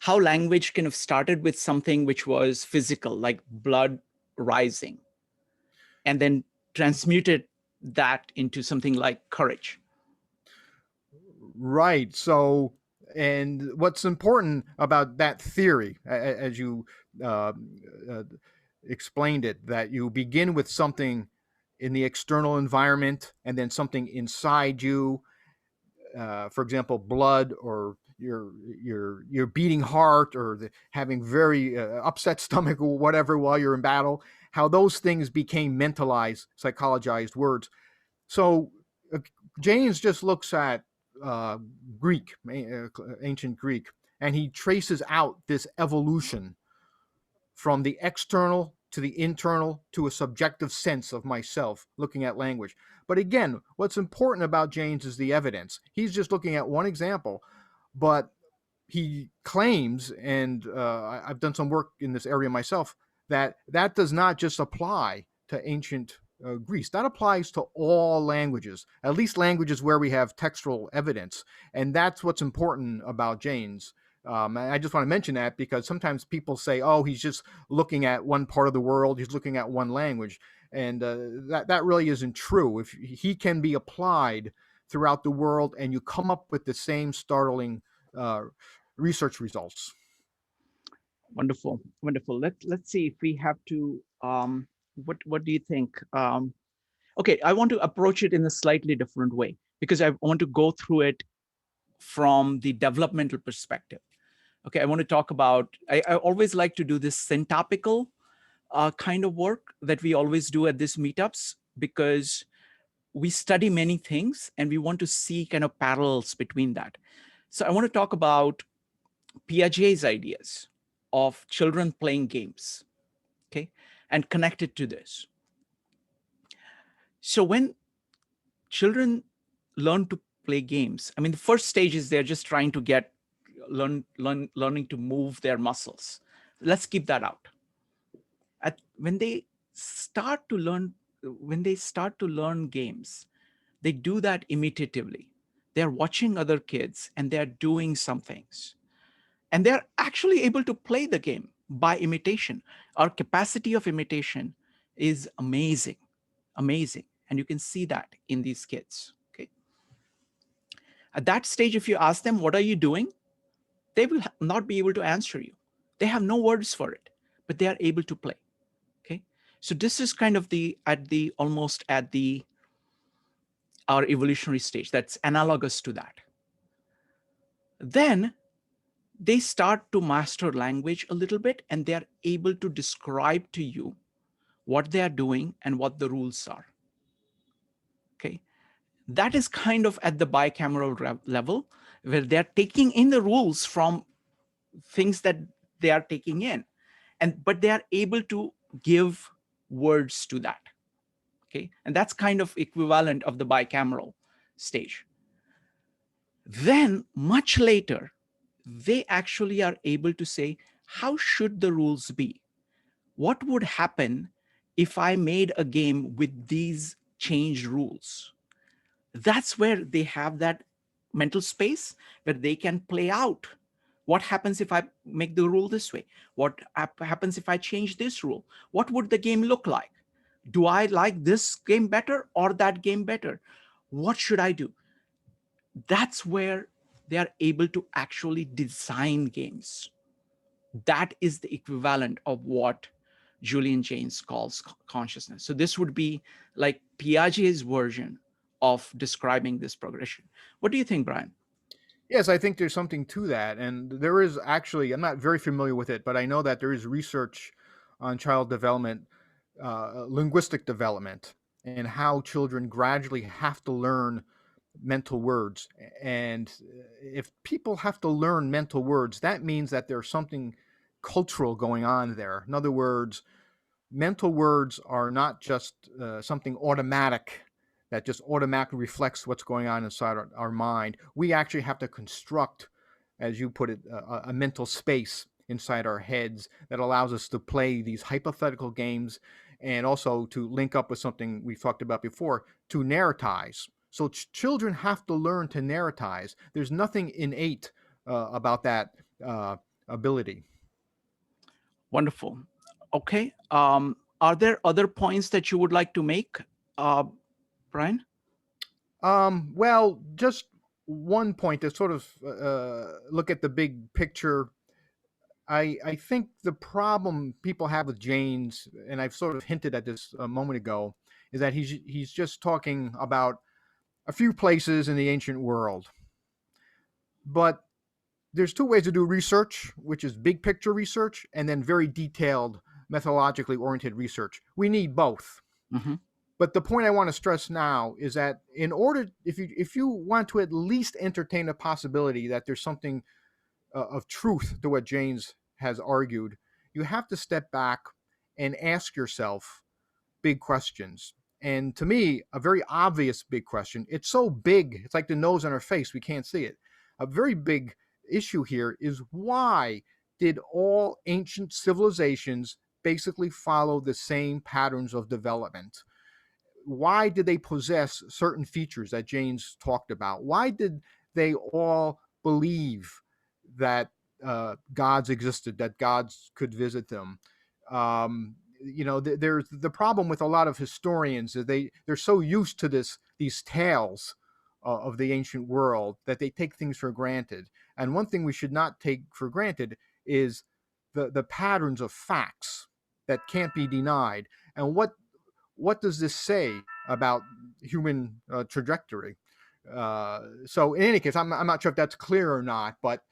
Speaker 1: language kind of started with something which was physical, like blood rising, and then transmuted that into something like courage?
Speaker 2: Right. So, and what's important about that theory, as you uh, uh, explained it, that you begin with something in the external environment and then something inside you, for example, blood or your beating heart or having very upset stomach or whatever while you're in battle, how those things became mentalized, psychologized words. So uh, Jaynes just looks at uh, Greek, ancient Greek, and he traces out this evolution from the external to the internal to a subjective sense of myself looking at language. But again, what's important about Jaynes is the evidence. He's just looking at one example, but he claims, and I've done some work in this area myself, that that does not just apply to ancient Greece. That applies to all languages, at least languages where we have textual evidence. And that's what's important about Jaynes. I just want to mention that because sometimes people say, oh, he's just looking at one part of the world, he's looking at one language. And that really isn't true. If he can be applied throughout the world and you come up with the same startling uh, research results.
Speaker 1: Wonderful, wonderful. Let's see if we have to. What do you think? Okay, I want to approach it in a slightly different way because I want to go through it from the developmental perspective. Okay, I want to talk about. I always like to do this syntopical kind of work that we always do at these meetups because we study many things and we want to see kind of parallels between that. So I want to talk about Piaget's ideas of children playing games, okay, and connect it to this. So when children learn to play games, I mean, the first stage is they're just trying to learning to move their muscles. Let's keep that out. When they start to learn games, they do that imitatively. They're watching other kids and they're doing some things. And they're actually able to play the game by imitation. Our capacity of imitation is amazing, amazing. And you can see that in these kids. Okay. At that stage, if you ask them, what are you doing? They will not be able to answer you. They have no words for it, but they are able to play. Okay. So this is kind of almost at our evolutionary stage that's analogous to that. Then they start to master language a little bit and they're able to describe to you what they are doing and what the rules are. Okay. That is kind of at the bicameral level where they're taking in the rules from things that they are taking in, but they are able to give words to that. Okay. And that's kind of equivalent of the bicameral stage. Then much later, they actually are able to say, how should the rules be? What would happen if I made a game with these changed rules? That's where they have that mental space where they can play out. What happens if I make the rule this way? What happens if I change this rule? What would the game look like? Do I like this game better or that game better? What should I do? That's where they are able to actually design games. That is the equivalent of what Julian Jaynes calls consciousness. So this would be like Piaget's version of describing this progression. What do you think, Brian?
Speaker 2: Yes, I think there's something to that. And there is actually, I'm not very familiar with it, but I know that there is research on child development, linguistic development, and how children gradually have to learn mental words. And if people have to learn mental words, that means that there's something cultural going on there. In other words, mental words are not just something automatic that just automatically reflects what's going on inside our mind. We actually have to construct, as you put it, a mental space inside our heads that allows us to play these hypothetical games and also to link up with something we talked about before, to narratize. So children have to learn to narratize. There's nothing innate about that ability.
Speaker 1: Wonderful. Okay. Are there other points that you would like to make, uh, Brian?
Speaker 2: Well, just one point to sort of look at the big picture. I think the problem people have with Jaynes, and I've sort of hinted at this a moment ago, is that he's just talking about a few places in the ancient world. But there's two ways to do research, which is big picture research and then very detailed, methodologically oriented research. We need both.
Speaker 1: Mm-hmm.
Speaker 2: But the point I want to stress now is that in order, if you want to at least entertain a possibility that there's something of truth to what Jaynes has argued, you have to step back and ask yourself big questions. And to me, a very obvious big question. It's so big, it's like the nose on our face. We can't see it. A very big issue here is, why did all ancient civilizations basically follow the same patterns of development? Why did they possess certain features that Jaynes talked about? Why did they all believe that gods existed, that gods could visit them? There's the problem with a lot of historians is they're so used to these tales of the ancient world that they take things for granted. And one thing we should not take for granted is the patterns of facts that can't be denied. And what does this say about human trajectory? So in any case, I'm not sure if that's clear or not, but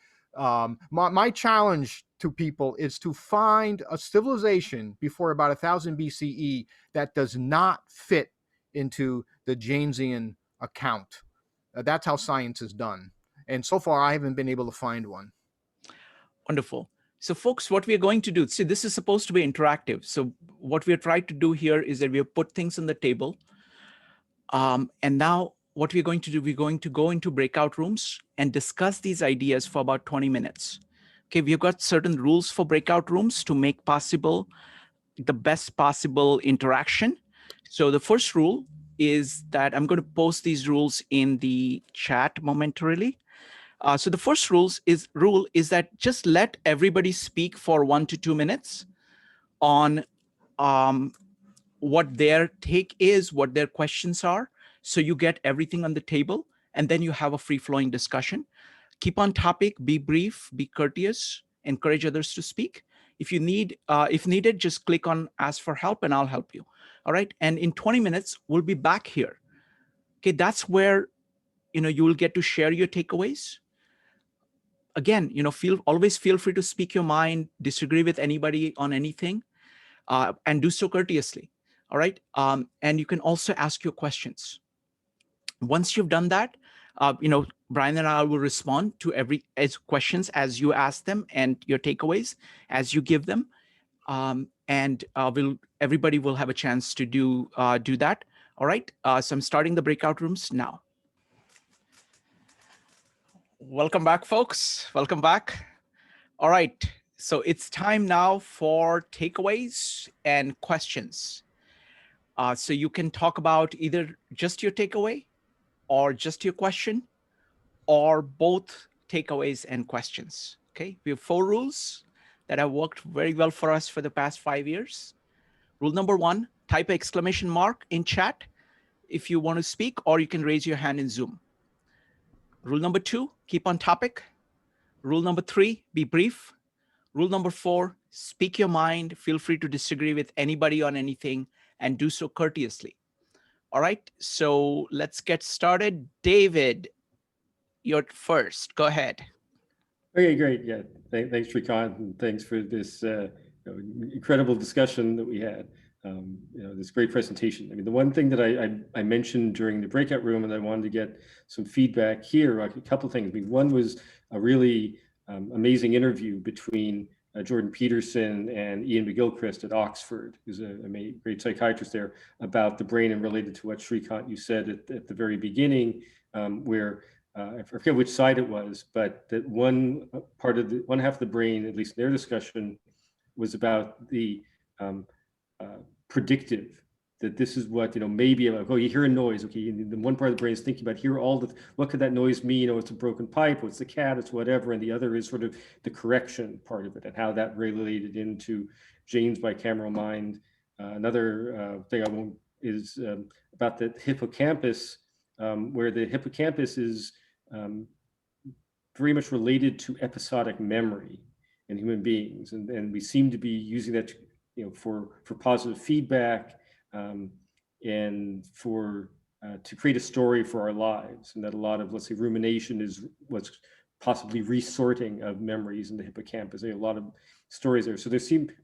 Speaker 2: my challenge to people is to find a civilization before about 1000 BCE that does not fit into the Jaynesian account. That's how science is done. And so far, I haven't been able to find one.
Speaker 1: Wonderful. So folks, what we are going to do, see, this is supposed to be interactive. So what we are trying to do here is that we have put things on the table. And now what we're going to do, we're going to go into breakout rooms and discuss these ideas for about 20 minutes. Okay, we've got certain rules for breakout rooms to make possible the best possible interaction. So the first rule is that I'm going to post these rules in the chat momentarily. So the first rule is that just let everybody speak for 1 to 2 minutes on what their take is, what their questions are. So you get everything on the table, and then you have a free-flowing discussion. Keep on topic, be brief, be courteous, encourage others to speak. If needed, just click on ask for help and I'll help you. All right. And in 20 minutes, we'll be back here. Okay. That's where, you will get to share your takeaways. Again, always feel free to speak your mind, disagree with anybody on anything, and do so courteously. All right. And you can also ask your questions. Once you've done that, Brian and I will respond to questions as you ask them and your takeaways as you give them. And everybody will have a chance to do that. All right. So I'm starting the breakout rooms now. Welcome back, folks. Welcome back. All right. So it's time now for takeaways and questions. So you can talk about either just your takeaway or just your question, or both takeaways and questions. Okay, we have 4 rules that have worked very well for us for the past 5 years. Rule number 1, type exclamation mark in chat if you want to speak, or you can raise your hand in Zoom. Rule number 2, keep on topic. Rule number 3, be brief. Rule number 4, speak your mind. Feel free to disagree with anybody on anything and do so courteously. All right, so let's get started. David, you're first. Go ahead.
Speaker 3: Okay, great. Yeah, thanks, Shrikant, and thanks for this incredible discussion that we had. This great presentation. I mean, the one thing that I mentioned during the breakout room, and I wanted to get some feedback here, a couple of things. I mean, one was a really amazing interview between Jordan Peterson and Ian McGilchrist at Oxford, who's a great psychiatrist there, about the brain, and related to what Shrikant, you said at the very beginning, where I forget which side it was, but that one half of the brain, at least in their discussion, was about the predictive, that this is what, maybe like, oh, you hear a noise. Okay, the one part of the brain is thinking about what could that noise mean? Oh, it's a broken pipe, or it's the cat, it's whatever. And the other is sort of the correction part of it, and how that related into Jaynes' bicameral mind. Another thing I won't is about the hippocampus, where the hippocampus is very much related to episodic memory in human beings, and we seem to be using that for positive feedback, and for to create a story for our lives, and that a lot of, let's say, rumination is what's possibly resorting of memories in the hippocampus. There are a lot of stories there. So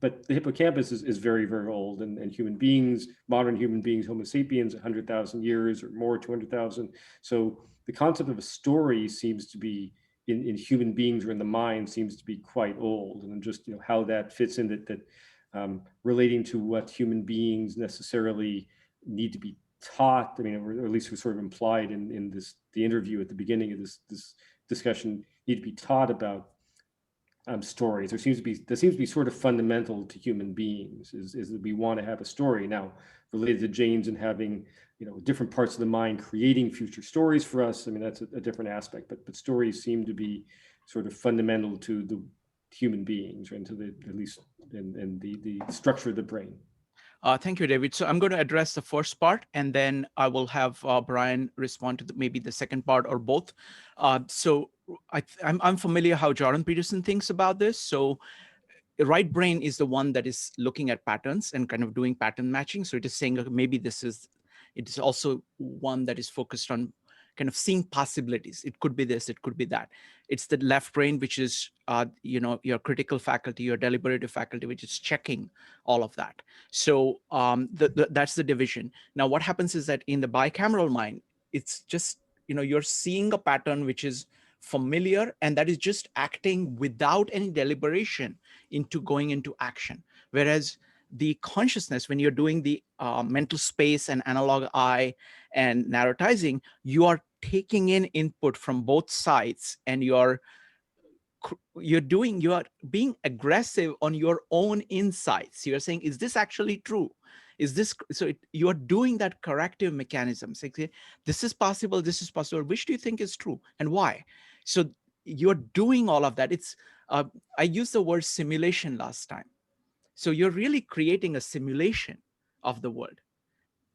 Speaker 3: but the hippocampus is very, very old, and human beings, modern human beings, Homo sapiens, 100,000 years or more, 200,000. So the concept of a story seems to be in human beings, or in the mind, seems to be quite old, and just how that fits in that relating to what human beings necessarily need to be taught. I mean, or at least was sort of implied in the interview at the beginning of this discussion. need to be taught about stories. There seems to be sort of fundamental to human beings is that we want to have a story. Now, related to Jaynes and having, different parts of the mind creating future stories for us, I mean, that's a different aspect, but stories seem to be sort of fundamental to the human beings, right, and to the, at least in the structure of the brain.
Speaker 1: Thank you, David. So I'm going to address the first part, and then I will have Brian respond to maybe the second part or both. So I'm familiar how Jordan Peterson thinks about this. So the right brain is the one that is looking at patterns and kind of doing pattern matching. So it is saying, okay, maybe it is also one that is focused on kind of seeing possibilities. It could be this, it could be that. It's the left brain, which is, your critical faculty, your deliberative faculty, which is checking all of that. So that's the division. Now, what happens is that in the bicameral mind, it's just, you're seeing a pattern which is familiar, and that is just acting without any deliberation into going into action. Whereas the consciousness, when you're doing the mental space and analog eye and narrowizing, you are taking in input from both sides, and you are being aggressive on your own insights. You're saying, is this actually true? Is this so? You are doing that corrective mechanism. So this is possible. This is possible. Which do you think is true, and why? So you're doing all of that. It's I used the word simulation last time. So you're really creating a simulation of the world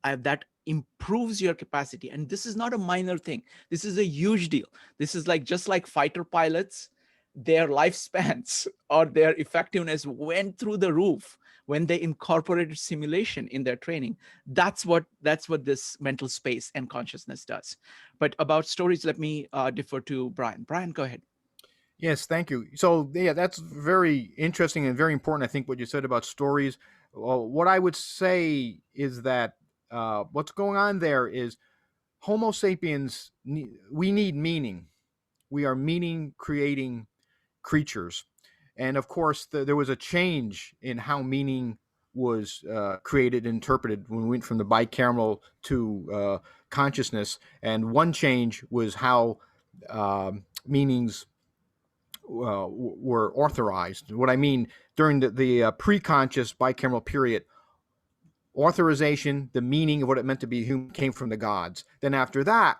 Speaker 1: that improves your capacity. And this is not a minor thing. This is a huge deal. This is just like fighter pilots, their lifespans or their effectiveness went through the roof when they incorporated simulation in their training. That's what this mental space and consciousness does. But about stories, let me defer to Brian. Brian, go ahead.
Speaker 2: Yes, thank you. So yeah, that's very interesting and very important. I think what you said about stories. Well, what I would say is that what's going on there is Homo sapiens. We need meaning. We are meaning creating creatures, and of course, there was a change in how meaning was created and interpreted when we went from the bicameral to consciousness. And one change was how meanings were authorized. What I mean, during the pre-conscious bicameral period, authorization, the meaning of what it meant to be human, came from the gods. Then after that,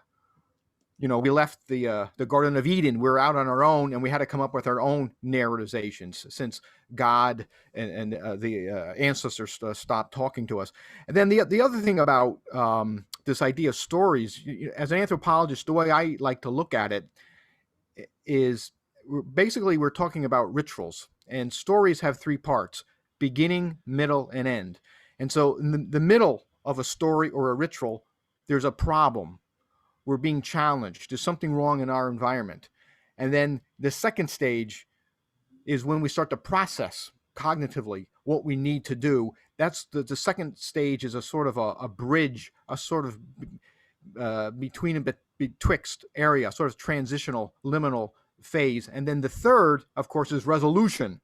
Speaker 2: we left the Garden of Eden. We were out on our own, and we had to come up with our own narratizations, since God and the ancestors stopped talking to us. And then the other thing about this idea of stories, as an anthropologist, the way I like to look at it is basically we're talking about rituals, and stories have three parts: beginning, middle, and end. And so in the middle of a story or a ritual, there's a problem. We're being challenged. There's something wrong in our environment. And then the second stage is when we start to process cognitively what we need to do. That's the second stage, is a sort of a bridge, a sort of between and betwixt area, sort of transitional, liminal phase. And then the third, of course, is resolution,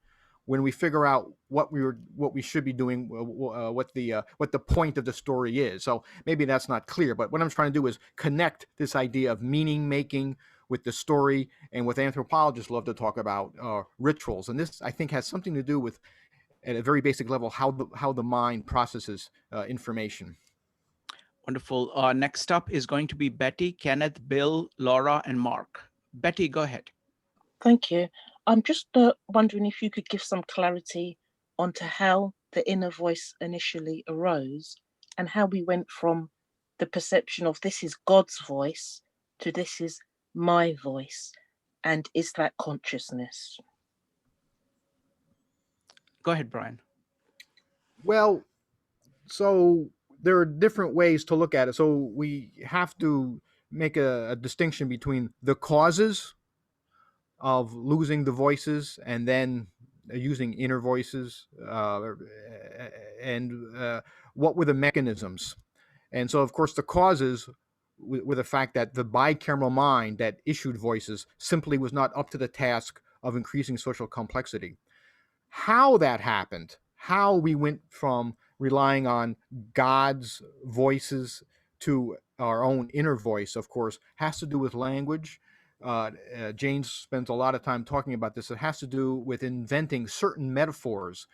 Speaker 2: when we figure out what we should be doing, what the point of the story is. So maybe that's not clear, but what I'm trying to do is connect this idea of meaning making with the story, and what anthropologists love to talk about, rituals. And this, I think, has something to do with, at a very basic level, how the mind processes information.
Speaker 1: Wonderful. Next up is going to be Betty, Kenneth, Bill, Laura, and Mark. Betty, go ahead.
Speaker 4: Thank you. I'm just wondering if you could give some clarity onto how the inner voice initially arose, and how we went from the perception of this is God's voice to this is my voice, and is that consciousness?
Speaker 1: Go ahead, Brian.
Speaker 2: Well, so there are different ways to look at it. So we have to make a distinction between the causes of losing the voices and then using inner voices, and what were the mechanisms. And so, of course, the causes were the fact that the bicameral mind that issued voices simply was not up to the task of increasing social complexity. How that happened, how we went from relying on God's voices to our own inner voice, of course, has to do with language. Jaynes spends a lot of time talking about this. It has to do with inventing certain metaphors,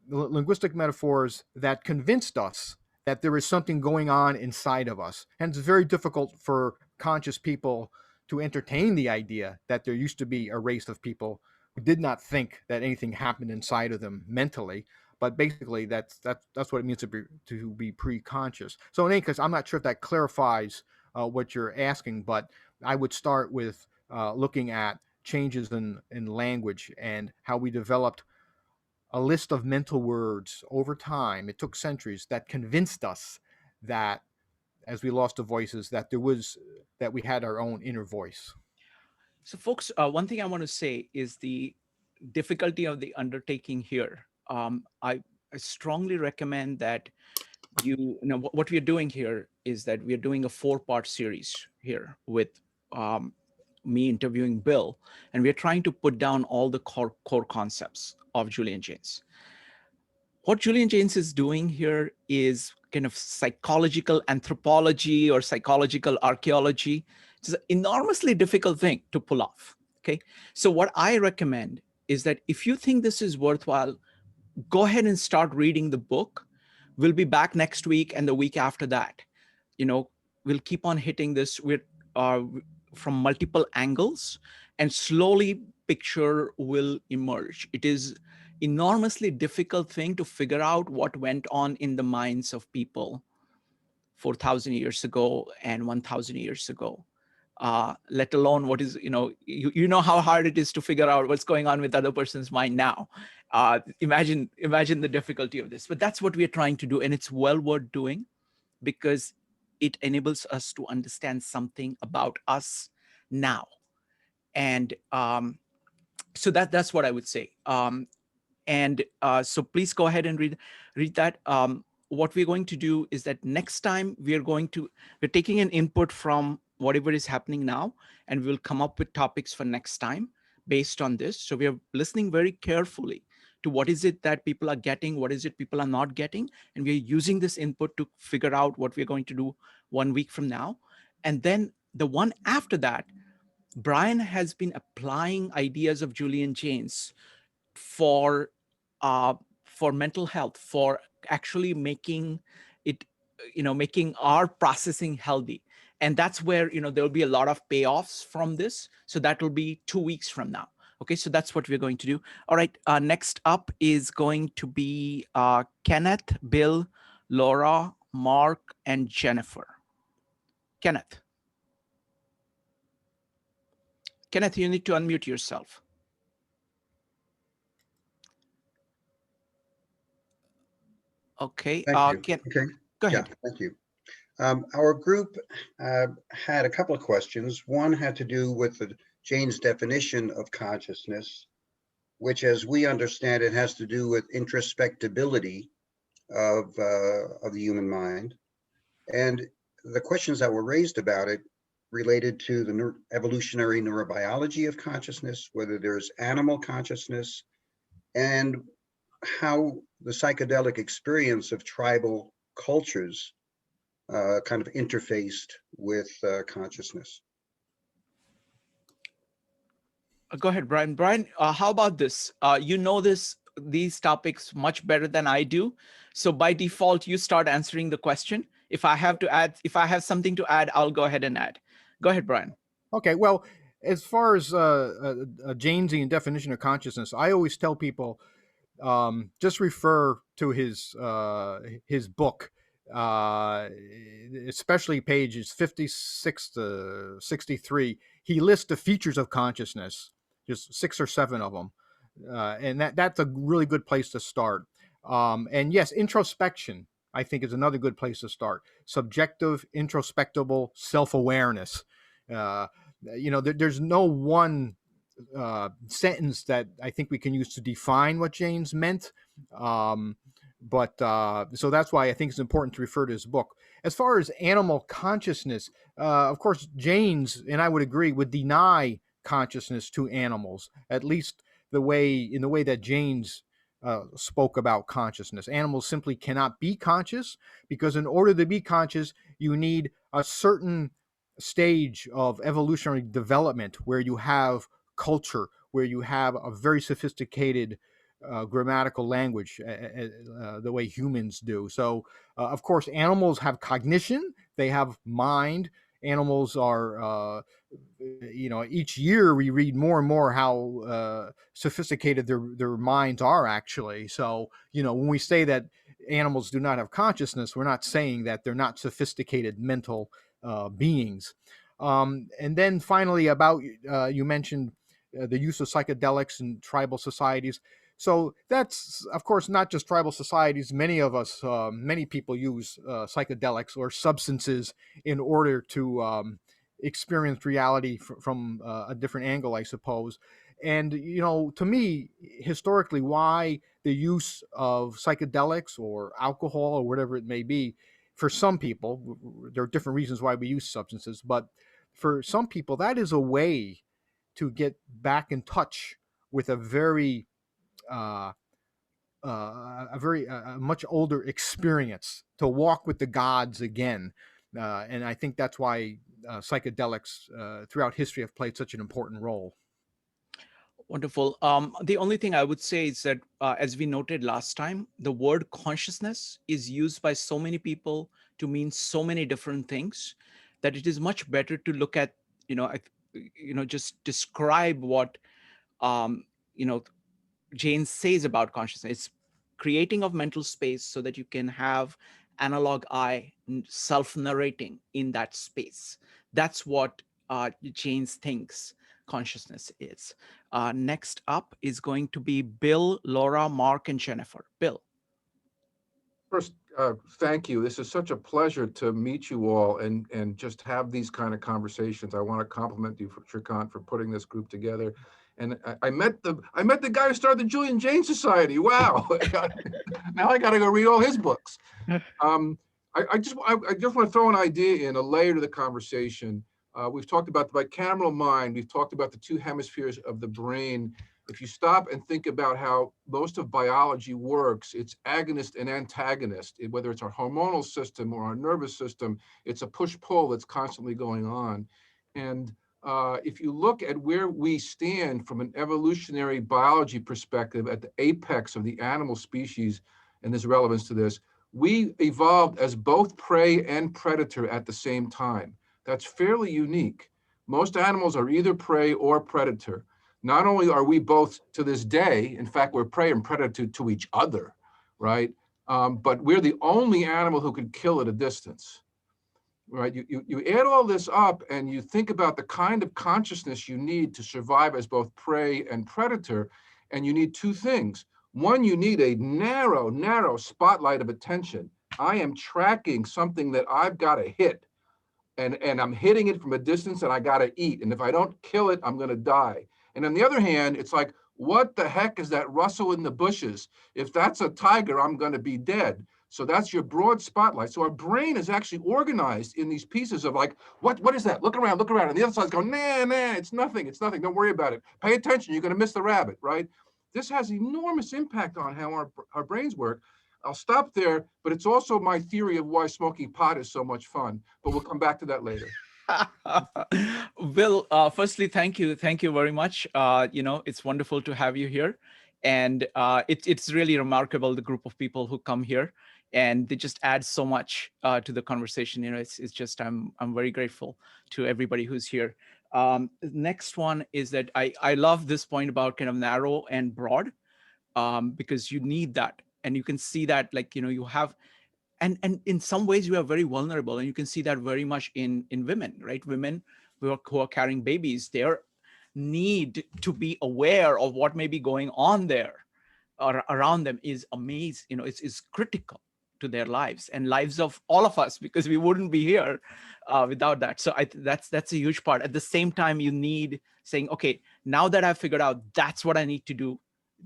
Speaker 2: linguistic metaphors that convinced us that there is something going on inside of us. And it's very difficult for conscious people to entertain the idea that there used to be a race of people who did not think that anything happened inside of them mentally. But basically, that's what it means to be pre-conscious. So in any case, I'm not sure if that clarifies what you're asking, but I would start with looking at changes in language and how we developed a list of mental words over time. It took centuries that convinced us that as we lost the voices, that we had our own inner voice.
Speaker 1: So folks, one thing I want to say is the difficulty of the undertaking here. I strongly recommend that what we are doing here is that we are doing a 4-part series here with me interviewing Bill, and we are trying to put down all the core concepts of Julian Jaynes. What Julian Jaynes is doing here is kind of psychological anthropology or psychological archaeology. It's an enormously difficult thing to pull off. Okay, so what I recommend is that if you think this is worthwhile, go ahead and start reading the book. We'll be back next week and the week after that. We'll keep on hitting this with from multiple angles, and slowly picture will emerge. It is enormously difficult thing to figure out what went on in the minds of people 4,000 years ago and 1,000 years ago. Let alone what is, you know how hard it is to figure out what's going on with other person's mind now. Imagine the difficulty of this, but that's what we're trying to do. And it's well worth doing because it enables us to understand something about us now. And so that's what I would say. So please go ahead and read that. What we're going to do is that next time we're taking an input from whatever is happening now, and we'll come up with topics for next time based on this. So we are listening very carefully to what is it that people are getting, what is it people are not getting, and we're using this input to figure out what we're going to do 1 week from now. And then the one after that, Brian has been applying ideas of Julian Jaynes for mental health, for actually making it, making our processing healthy. And that's where, there'll be a lot of payoffs from this. So that will be 2 weeks from now. Okay, so that's what we're going to do. All right, next up is going to be Kenneth, Bill, Laura, Mark, and Jennifer. Kenneth, you need to unmute yourself. Okay.
Speaker 5: Thank you. Okay.
Speaker 1: Go ahead.
Speaker 5: Yeah, thank you. Our group had a couple of questions. One had to do with the Jaynes definition of consciousness, which, as we understand it, has to do with introspectability of the human mind. And the questions that were raised about it related to the evolutionary neurobiology of consciousness, whether there's animal consciousness, and how the psychedelic experience of tribal cultures kind of interfaced with consciousness.
Speaker 1: Go ahead, Brian. Brian, how about this? These topics much better than I do. So by default, you start answering the question. If I have something to add, I'll go ahead and add. Go ahead, Brian.
Speaker 2: Okay, well, as far as a Jaynesian definition of consciousness, I always tell people just refer to his book, especially pages 56 to 63. He lists the features of consciousness, just 6 or 7 of them, and that's a really good place to start. And yes, introspection, I think, is another good place to start. Subjective, introspectable self-awareness. There's no one sentence that I think we can use to define what Jaynes meant. So that's why I think it's important to refer to his book. As far as animal consciousness, of course, Jaynes, and I would agree, would deny consciousness to animals, at least in the way that Jaynes spoke about consciousness. Animals simply cannot be conscious because in order to be conscious, you need a certain stage of evolutionary development where you have culture, where you have a very sophisticated grammatical language, the way humans do. So, of course, animals have cognition, they have mind. Animals are, each year we read more and more how sophisticated their minds are actually. So, when we say that animals do not have consciousness, we're not saying that they're not sophisticated mental beings. And then finally, about you mentioned the use of psychedelics in tribal societies. So that's, of course, not just tribal societies. Many of us, many people use psychedelics or substances in order to experience reality from a different angle, I suppose. And, to me, historically, why the use of psychedelics or alcohol or whatever it may be, for some people, there are different reasons why we use substances, but for some people, that is a way to get back in touch with uh, a very much older experience, to walk with the gods again. And I think that's why psychedelics throughout history have played such an important role.
Speaker 1: Wonderful. The only thing I would say is that, as we noted last time, the word consciousness is used by so many people to mean so many different things that it is much better to look at, just describe what, um, you know, Jaynes says about consciousness. It's creating of mental space so that you can have analog I self-narrating in that space. That's what Jaynes thinks consciousness is. Next up is going to be Bill, Laura, Mark, and Jennifer. Bill.
Speaker 6: First, thank you. This is such a pleasure to meet you all and just have these kind of conversations. I want to compliment you, Shrikant, for putting this group together. And I met the guy who started the Julian Jaynes Society. Wow! Now I got to go read all his books. I just want to throw an idea in, a layer to the conversation. We've talked about the bicameral mind. We've talked about the two hemispheres of the brain. If you stop and think about how most of biology works, it's agonist and antagonist. Whether it's our hormonal system or our nervous system, it's a push-pull that's constantly going on. And if you look at where we stand from an evolutionary biology perspective at the apex of the animal species, and there's relevance to this, we evolved as both prey and predator at the same time. That's fairly unique. Most animals are either prey or predator. Not only are we both to this day, in fact, we're prey and predator to each other, right? But we're the only animal who can kill at a distance, right? You add all this up and you think about the kind of consciousness you need to survive as both prey and predator, and you need two things. One, you need a narrow spotlight of attention. I am tracking something that I've got to hit, and I'm hitting it from a distance, and I got to eat. And if I don't kill it, I'm going to die. And on the other hand, it's like, what the heck is that rustle in the bushes? If that's a tiger, I'm going to be dead. So that's your broad spotlight. So our brain is actually organized in these pieces of like, what is that? Look around. And the other side's going, nah, it's nothing. Don't worry about it. Pay attention. You're going to miss the rabbit, right? This has enormous impact on how our brains work. I'll stop there, but it's also my theory of why smoking pot is so much fun. But we'll come back to that later.
Speaker 1: Bill, firstly, thank you very much. It's wonderful to have you here, and it's really remarkable, the group of people who come here, and they just add so much to the conversation. It's just I'm very grateful to everybody who's here. Next one is that I love this point about kind of narrow and broad, because you need that, and you can see that, like, you have. And in some ways, you are very vulnerable, and you can see that very much in women, right? Women who are carrying babies, their need to be aware of what may be going on there or around them is amazing. It's critical to their lives and lives of all of us, because we wouldn't be here without that. So that's a huge part. At the same time, you need saying, okay, now that I've figured out that's what I need to do,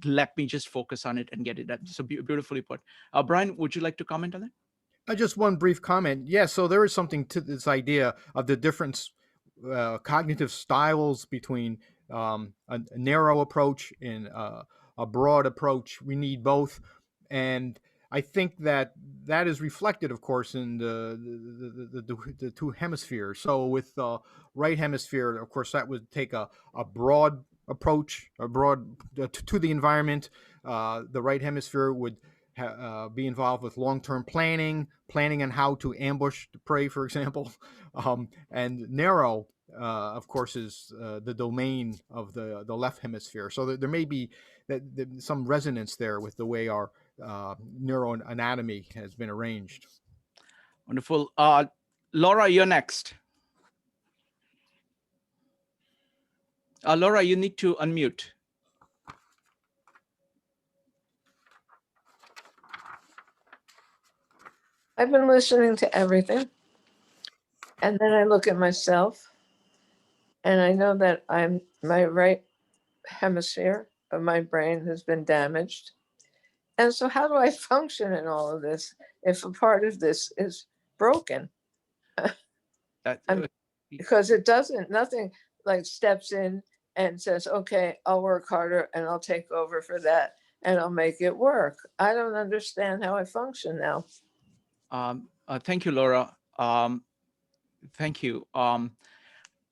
Speaker 1: let me just focus on it and get it done. So beautifully put. Brian, would you like to comment on that?
Speaker 2: Just one brief comment. Yeah, so there is something to this idea of the different cognitive styles between a narrow approach and a broad approach. We need both. And I think that that is reflected, of course, in the two hemispheres. So with the right hemisphere, of course, that would take a broad approach, to the environment. The right hemisphere would be involved with long-term planning on how to ambush the prey, for example. And narrow, of course, is the domain of the left hemisphere. So there may be some resonance there with the way our neuroanatomy has been arranged.
Speaker 1: Wonderful. Laura, you're next. Laura, you need to unmute.
Speaker 7: I've been listening to everything. And then I look at myself and I know that my right hemisphere of my brain has been damaged. And so how do I function in all of this if a part of this is broken? Because nothing like steps in and says, okay, I'll work harder and I'll take over for that and I'll make it work. I don't understand how I function now.
Speaker 1: Thank you, Laura. Thank you. I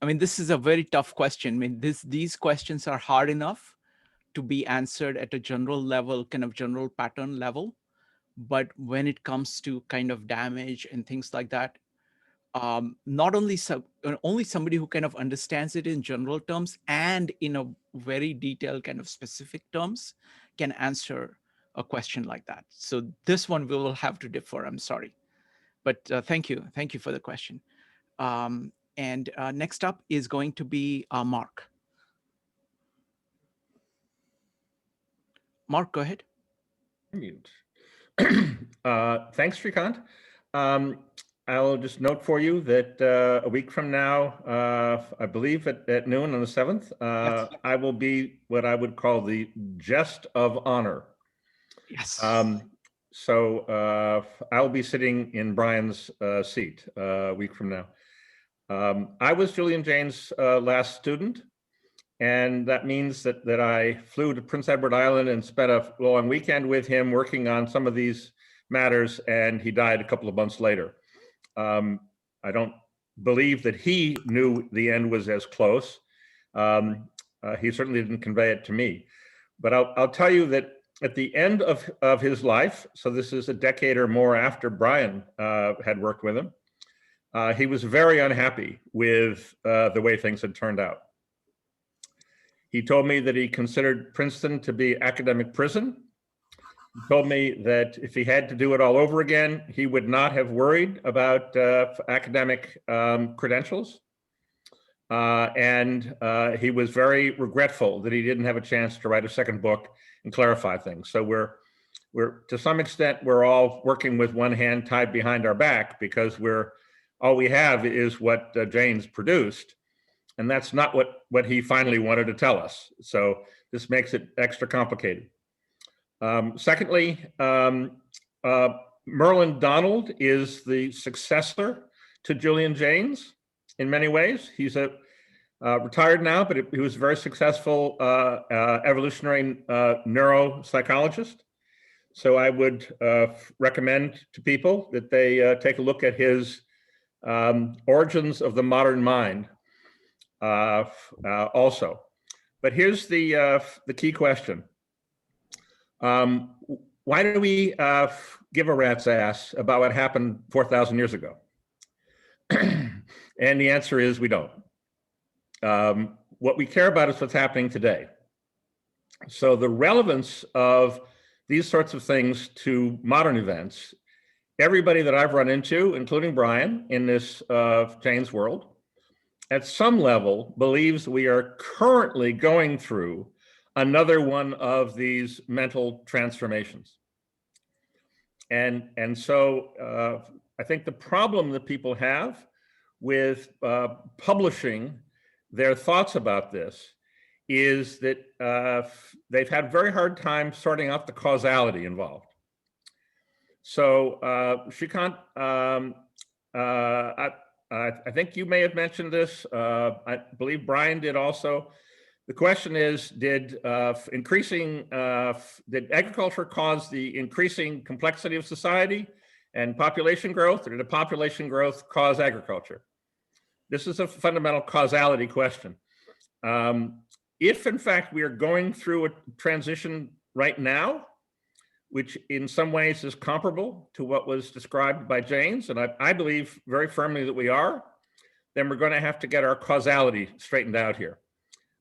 Speaker 1: mean, this is a very tough question. I mean, these questions are hard enough to be answered at a general level, kind of general pattern level. But when it comes to kind of damage and things like that, not only only somebody who kind of understands it in general terms and in a very detailed kind of specific terms can answer a question like that. So this one we will have to defer. I'm sorry, but thank you for the question. And next up is going to be Mark. Mark, go ahead.
Speaker 8: Mute. Thanks, Srikant. I'll just note for you that a week from now, I believe at noon on the 7th, yes, I will be what I would call the guest of honor.
Speaker 1: Yes.
Speaker 8: So I'll be sitting in Brian's seat a week from now. I was Julian Jaynes' last student, and that means that I flew to Prince Edward Island and spent a long weekend with him working on some of these matters, and he died a couple of months later. I don't believe that he knew the end was as close. He certainly didn't convey it to me. But I'll tell you that at the end of his life, so this is a decade or more after Brian had worked with him, he was very unhappy with the way things had turned out. He told me that he considered Princeton to be academic prison. He told me that if he had to do it all over again, he would not have worried about academic credentials. And he was very regretful that he didn't have a chance to write a second book and clarify things. So we're to some extent, we're all working with one hand tied behind our back because all we have is what Jaynes produced. And that's not what he finally wanted to tell us. So this makes it extra complicated. Secondly, Merlin Donald is the successor to Julian Jaynes in many ways. He's retired now, but he was a very successful evolutionary neuropsychologist. So I would recommend to people that they take a look at his Origins of the Modern Mind also. But here's the key question. Why do we give a rat's ass about what happened 4,000 years ago? And the answer is we don't. What we care about is what's happening today. So the relevance of these sorts of things to modern events, everybody that I've run into, including Brian in this Jaynes world, at some level believes we are currently going through another one of these mental transformations. And so I think the problem that people have with publishing their thoughts about this is that they've had a very hard time sorting out the causality involved. So Srikant, I think you may have mentioned this. I believe Brian did also. The question is, did agriculture cause the increasing complexity of society? And population growth, or did population growth cause agriculture? This is a fundamental causality question. If in fact we are going through a transition right now, which in some ways is comparable to what was described by Jaynes, and I believe very firmly that we are, then we're going to have to get our causality straightened out here.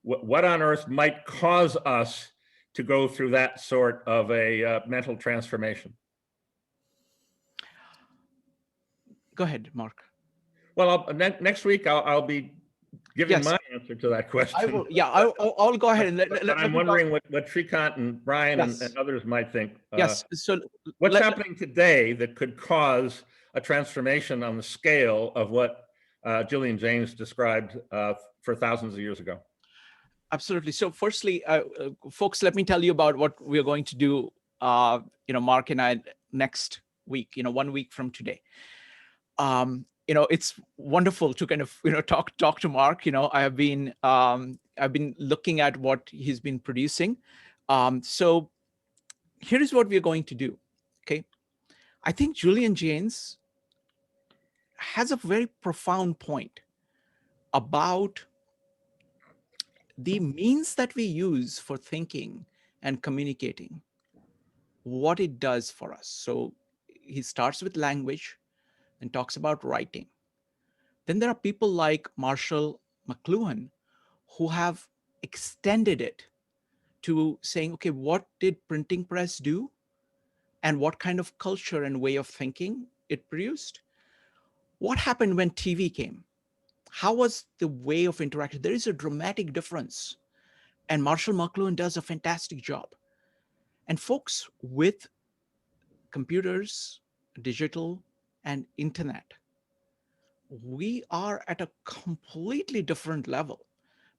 Speaker 8: What on earth might cause us to go through that sort of a mental transformation?
Speaker 1: Go ahead, Mark.
Speaker 8: Well, next week I'll be giving
Speaker 1: Yes.
Speaker 8: my answer to that question.
Speaker 1: I will, yeah, I'll go ahead and
Speaker 8: but I'm wondering what Shrikant and Brian
Speaker 1: Yes.
Speaker 8: and others might think.
Speaker 1: Yes. So
Speaker 8: what's happening today that could cause a transformation on the scale of what Julian Jaynes described for thousands of years ago?
Speaker 1: Absolutely. So firstly, folks, let me tell you about what we're going to do, Mark and I, next week, 1 week from today. It's wonderful to kind of, talk to Mark. I've been looking at what he's been producing. So here is what we're going to do. Okay. I think Julian Jaynes has a very profound point about the means that we use for thinking and communicating, what it does for us. So he starts with language and talks about writing. Then there are people like Marshall McLuhan who have extended it to saying, okay, what did printing press do? And what kind of culture and way of thinking it produced? What happened when TV came? How was the way of interaction? There is a dramatic difference. And Marshall McLuhan does a fantastic job. And folks, with computers, digital, and internet, we are at a completely different level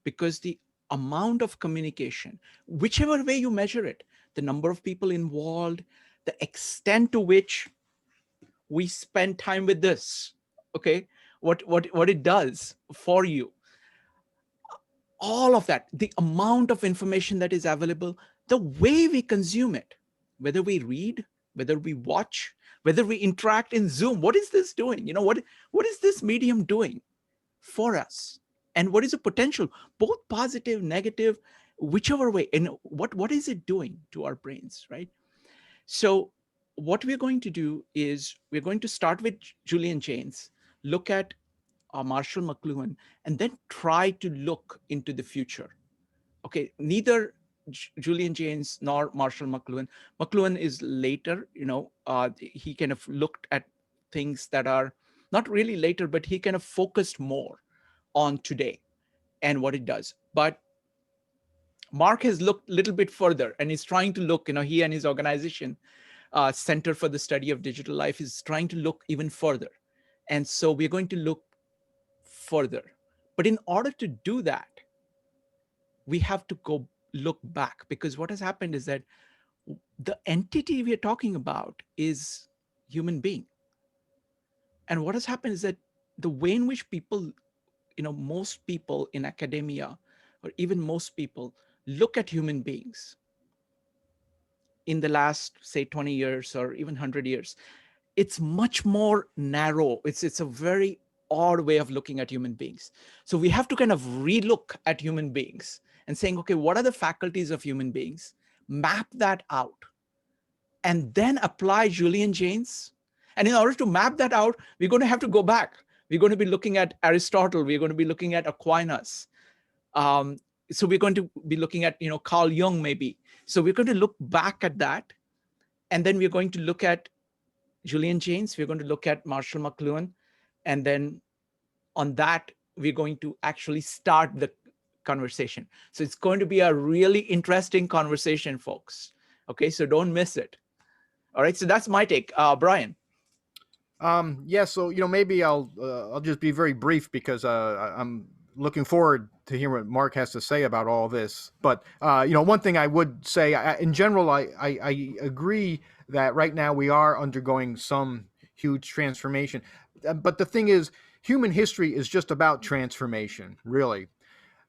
Speaker 1: because the amount of communication, whichever way you measure it, the number of people involved, the extent to which we spend time with this, okay, what it does for you, all of that, the amount of information that is available, the way we consume it, whether we read, whether we watch, whether we interact in Zoom, what is this doing? What is this medium doing for us? And what is the potential, both positive, negative, whichever way, and what is it doing to our brains, right? So what we're going to do is we're going to start with Julian Jaynes, look at Marshall McLuhan, and then try to look into the future. Okay, neither Julian Jaynes nor Marshall McLuhan. McLuhan is later, he kind of looked at things that are not really later, but he kind of focused more on today and what it does. But Mark has looked a little bit further and is trying to look, he and his organization, Center for the Study of Digital Life, is trying to look even further. And so we're going to look further. But in order to do that, we have to go look back, because what has happened is that the entity we are talking about is human being. And what has happened is that the way in which people, most people in academia, or even most people, look at human beings in the last, say, 20 years or even 100 years, it's much more narrow. It's a very odd way of looking at human beings. So we have to kind of relook at human beings and saying, okay, what are the faculties of human beings? Map that out and then apply Julian Jaynes. And in order to map that out, we're going to have to go back. We're going to be looking at Aristotle. We're going to be looking at Aquinas. So we're going to be looking at, Carl Jung maybe. So we're going to look back at that. And then we're going to look at Julian Jaynes. We're going to look at Marshall McLuhan. And then on that, we're going to actually start the conversation. So it's going to be a really interesting conversation, folks. Okay, so don't miss it. All right, so that's my take. Brian.
Speaker 2: Yeah, so maybe I'll just be very brief, because I'm looking forward to hear what Mark has to say about all this. But one thing I would say, in general, I agree that right now we are undergoing some huge transformation. But the thing is, human history is just about transformation, really.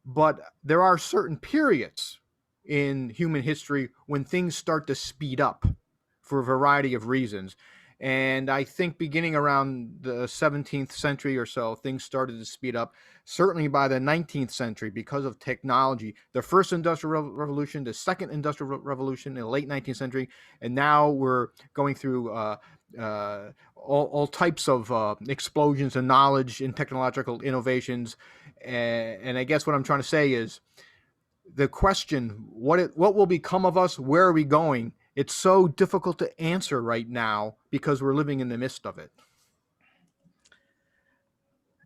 Speaker 2: But there are certain periods in human history when things start to speed up for a variety of reasons. And I think beginning around the 17th century or so, things started to speed up. Certainly by the 19th century, because of technology, the first industrial revolution, the second industrial revolution in the late 19th century, and now we're going through all types of explosions in knowledge and technological innovations. And I guess what I'm trying to say is the question, what will become of us? Where are we going? It's so difficult to answer right now because we're living in the midst of it.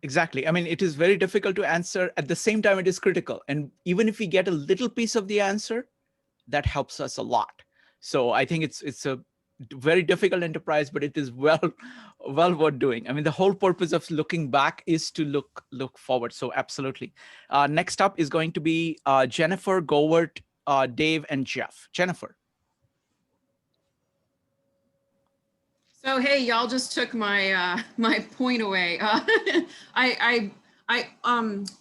Speaker 1: Exactly. I mean, it is very difficult to answer. At the same time, it is critical. And even if we get a little piece of the answer, that helps us a lot. So I think it's a very difficult enterprise, but it is well worth doing. I mean, the whole purpose of looking back is to look forward. So absolutely. Next up is going to be Jennifer, Govert, Dave, and Jeff. Jennifer.
Speaker 9: So hey, y'all just took my my point away. I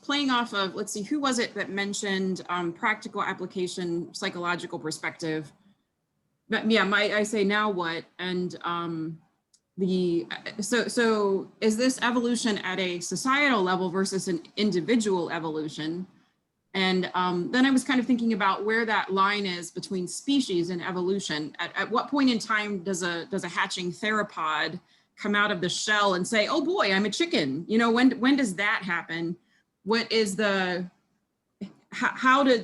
Speaker 9: playing off of, let's see, who was it that mentioned practical application, psychological perspective? But yeah, I say now what? And so is this evolution at a societal level versus an individual evolution? And then I was kind of thinking about where that line is between species and evolution. At what point in time does a hatching theropod come out of the shell and say, "Oh boy, I'm a chicken"? You know, when does that happen? What is the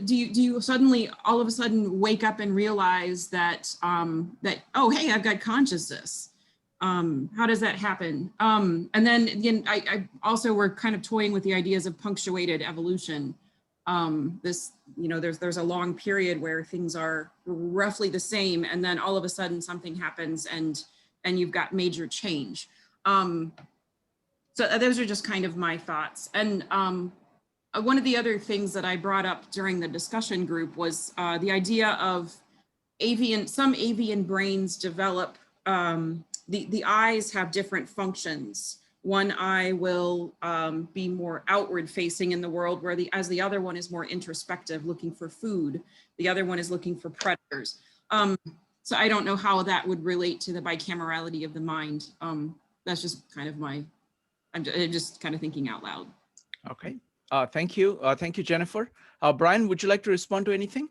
Speaker 9: do you suddenly all of a sudden wake up and realize that oh hey, I've got consciousness? How does that happen? And then again, I also were kind of toying with the ideas of punctuated evolution. This, you know, there's a long period where things are roughly the same, and then all of a sudden something happens and you've got major change. So those are just kind of my thoughts. And one of the other things that I brought up during the discussion group was the idea of some avian brains develop, the eyes have different functions. One eye will be more outward facing in the world, as the other one is more introspective, looking for food. The other one is looking for predators. So I don't know how that would relate to the bicamerality of the mind. That's just kind of I'm just kind of thinking out loud.
Speaker 1: Okay, thank you. Thank you, Jennifer. Brian, would you like to respond to anything?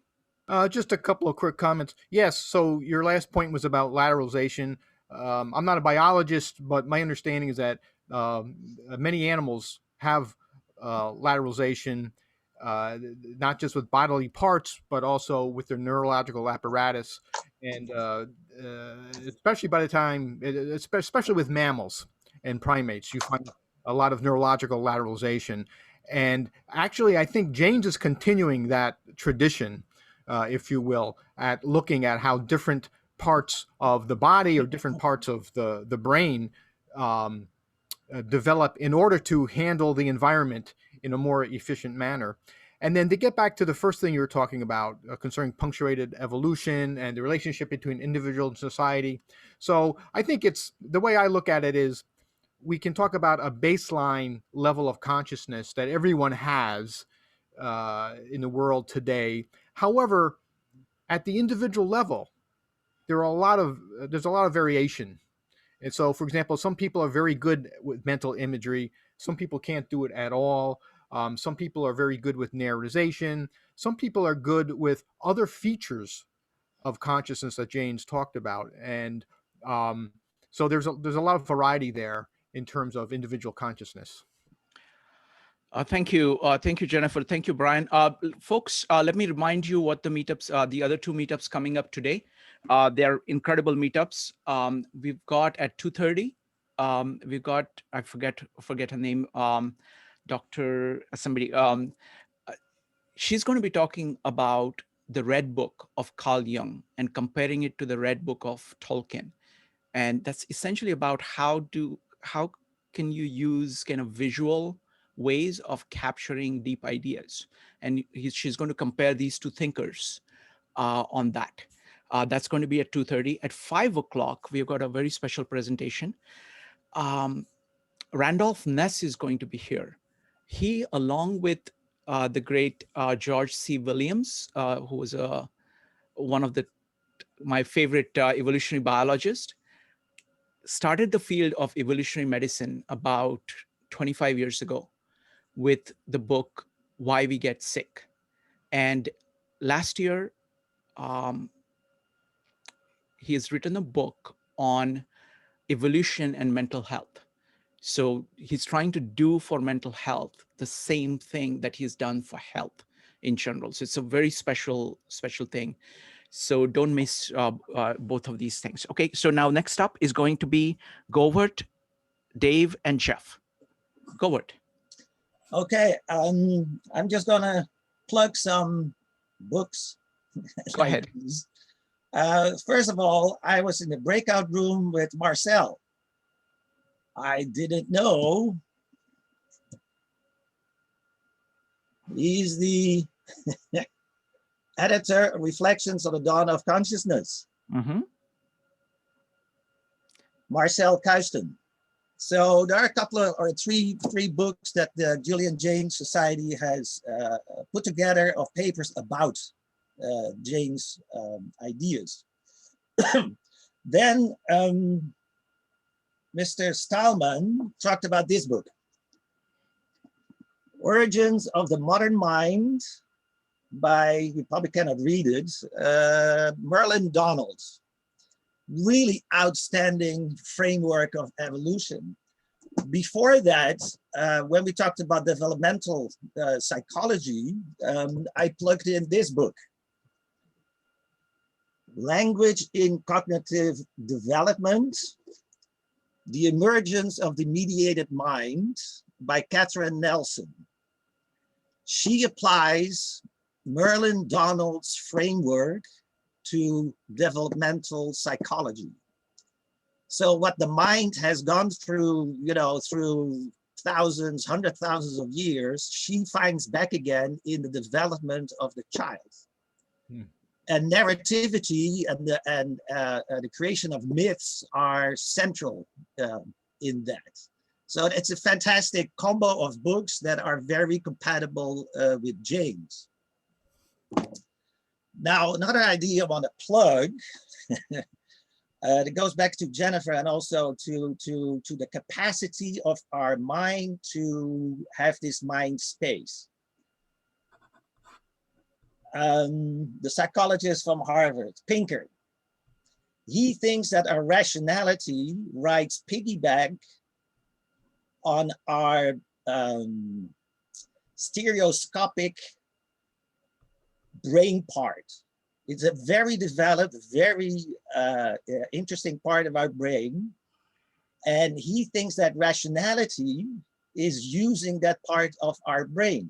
Speaker 2: Just a couple of quick comments. Yes, so your last point was about lateralization. I'm not a biologist, but my understanding is that many animals have lateralization, not just with bodily parts, but also with their neurological apparatus. And especially by the time, especially with mammals and primates, you find a lot of neurological lateralization. And actually, I think Jaynes is continuing that tradition, if you will, at looking at how different parts of the body or different parts of the brain develop in order to handle the environment in a more efficient manner. And then to get back to the first thing you were talking about concerning punctuated evolution and the relationship between individual and society. So I think it's, the way I look at it is, we can talk about a baseline level of consciousness that everyone has in the world today. However, at the individual level, there's a lot of variation. And so, for example, some people are very good with mental imagery. Some people can't do it at all. Some people are very good with narratization. Some people are good with other features of consciousness that Jaynes talked about. And so there's a lot of variety there in terms of individual consciousness.
Speaker 1: Thank you, Jennifer. Thank you, Brian. Folks, let me remind you what the meetups, the other two meetups coming up today. They're incredible meetups. We've got at 2:30. We've got, I forget her name, Dr. somebody. She's going to be talking about the Red Book of Carl Jung and comparing it to the Red Book of Tolkien. And that's essentially about how can you use kind of visual ways of capturing deep ideas. And she's going to compare these two thinkers on that. That's going to be at 2:30. At 5 o'clock, we've got a very special presentation. Randolph Ness is going to be here. He, along with the great George C. Williams, who was one of my favorite evolutionary biologists, started the field of evolutionary medicine about 25 years ago with the book Why We Get Sick. And last year, he has written a book on evolution and mental health. So he's trying to do for mental health the same thing that he's done for health in general. So it's a very special thing. So don't miss both of these things. Okay, so now next up is going to be Govert, Dave, and Jeff. Govert.
Speaker 10: Okay, I'm just gonna plug some books.
Speaker 1: Go ahead.
Speaker 10: First of all, I was in the breakout room with Marcel. I didn't know he's the editor of Reflections on the Dawn of Consciousness.
Speaker 1: Mm-hmm.
Speaker 10: Marcel Kuisten. So there are a couple of, or three books that the Julian Jaynes Society has put together of papers about Jaynes' ideas. Then Mr. Stallman talked about this book, Origins of the Modern Mind by, you probably cannot read it, Merlin Donald. Really outstanding framework of evolution. Before that, when we talked about developmental psychology, I plugged in this book, Language in Cognitive Development, The Emergence of the Mediated Mind by Catherine Nelson. She applies Merlin Donald's framework to developmental psychology. So what the mind has gone through, through thousands, hundred thousands of years, she finds back again in the development of the child. And narrativity and the creation of myths are central in that. So it's a fantastic combo of books that are very compatible with Jaynes. Now, another idea I want to plug, it goes back to Jennifer and also to the capacity of our mind to have this mind space. The psychologist from Harvard, Pinker, he thinks that our rationality rides piggyback on our stereoscopic brain part. It's a very developed, very interesting part of our brain. And he thinks that rationality is using that part of our brain,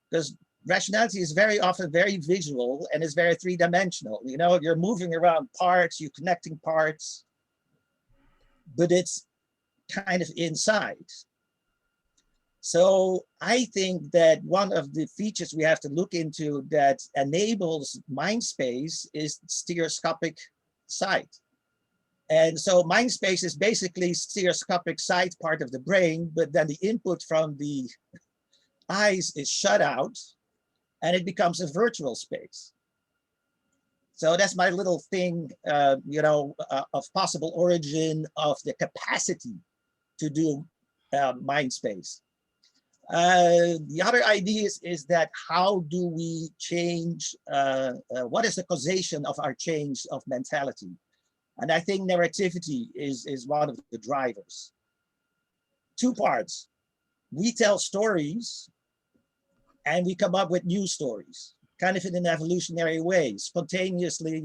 Speaker 10: because rationality is very often very visual and is very three-dimensional. You're moving around parts, you're connecting parts, but it's kind of inside. So I think that one of the features we have to look into that enables mind space is stereoscopic sight. And so mind space is basically stereoscopic sight part of the brain, but then the input from the eyes is shut out and it becomes a virtual space. So that's my little thing, of possible origin of the capacity to do mind space. The other idea is that how do we change, what is the causation of our change of mentality? And I think narrativity is one of the drivers. Two parts. We tell stories and we come up with new stories, kind of in an evolutionary way. Spontaneously,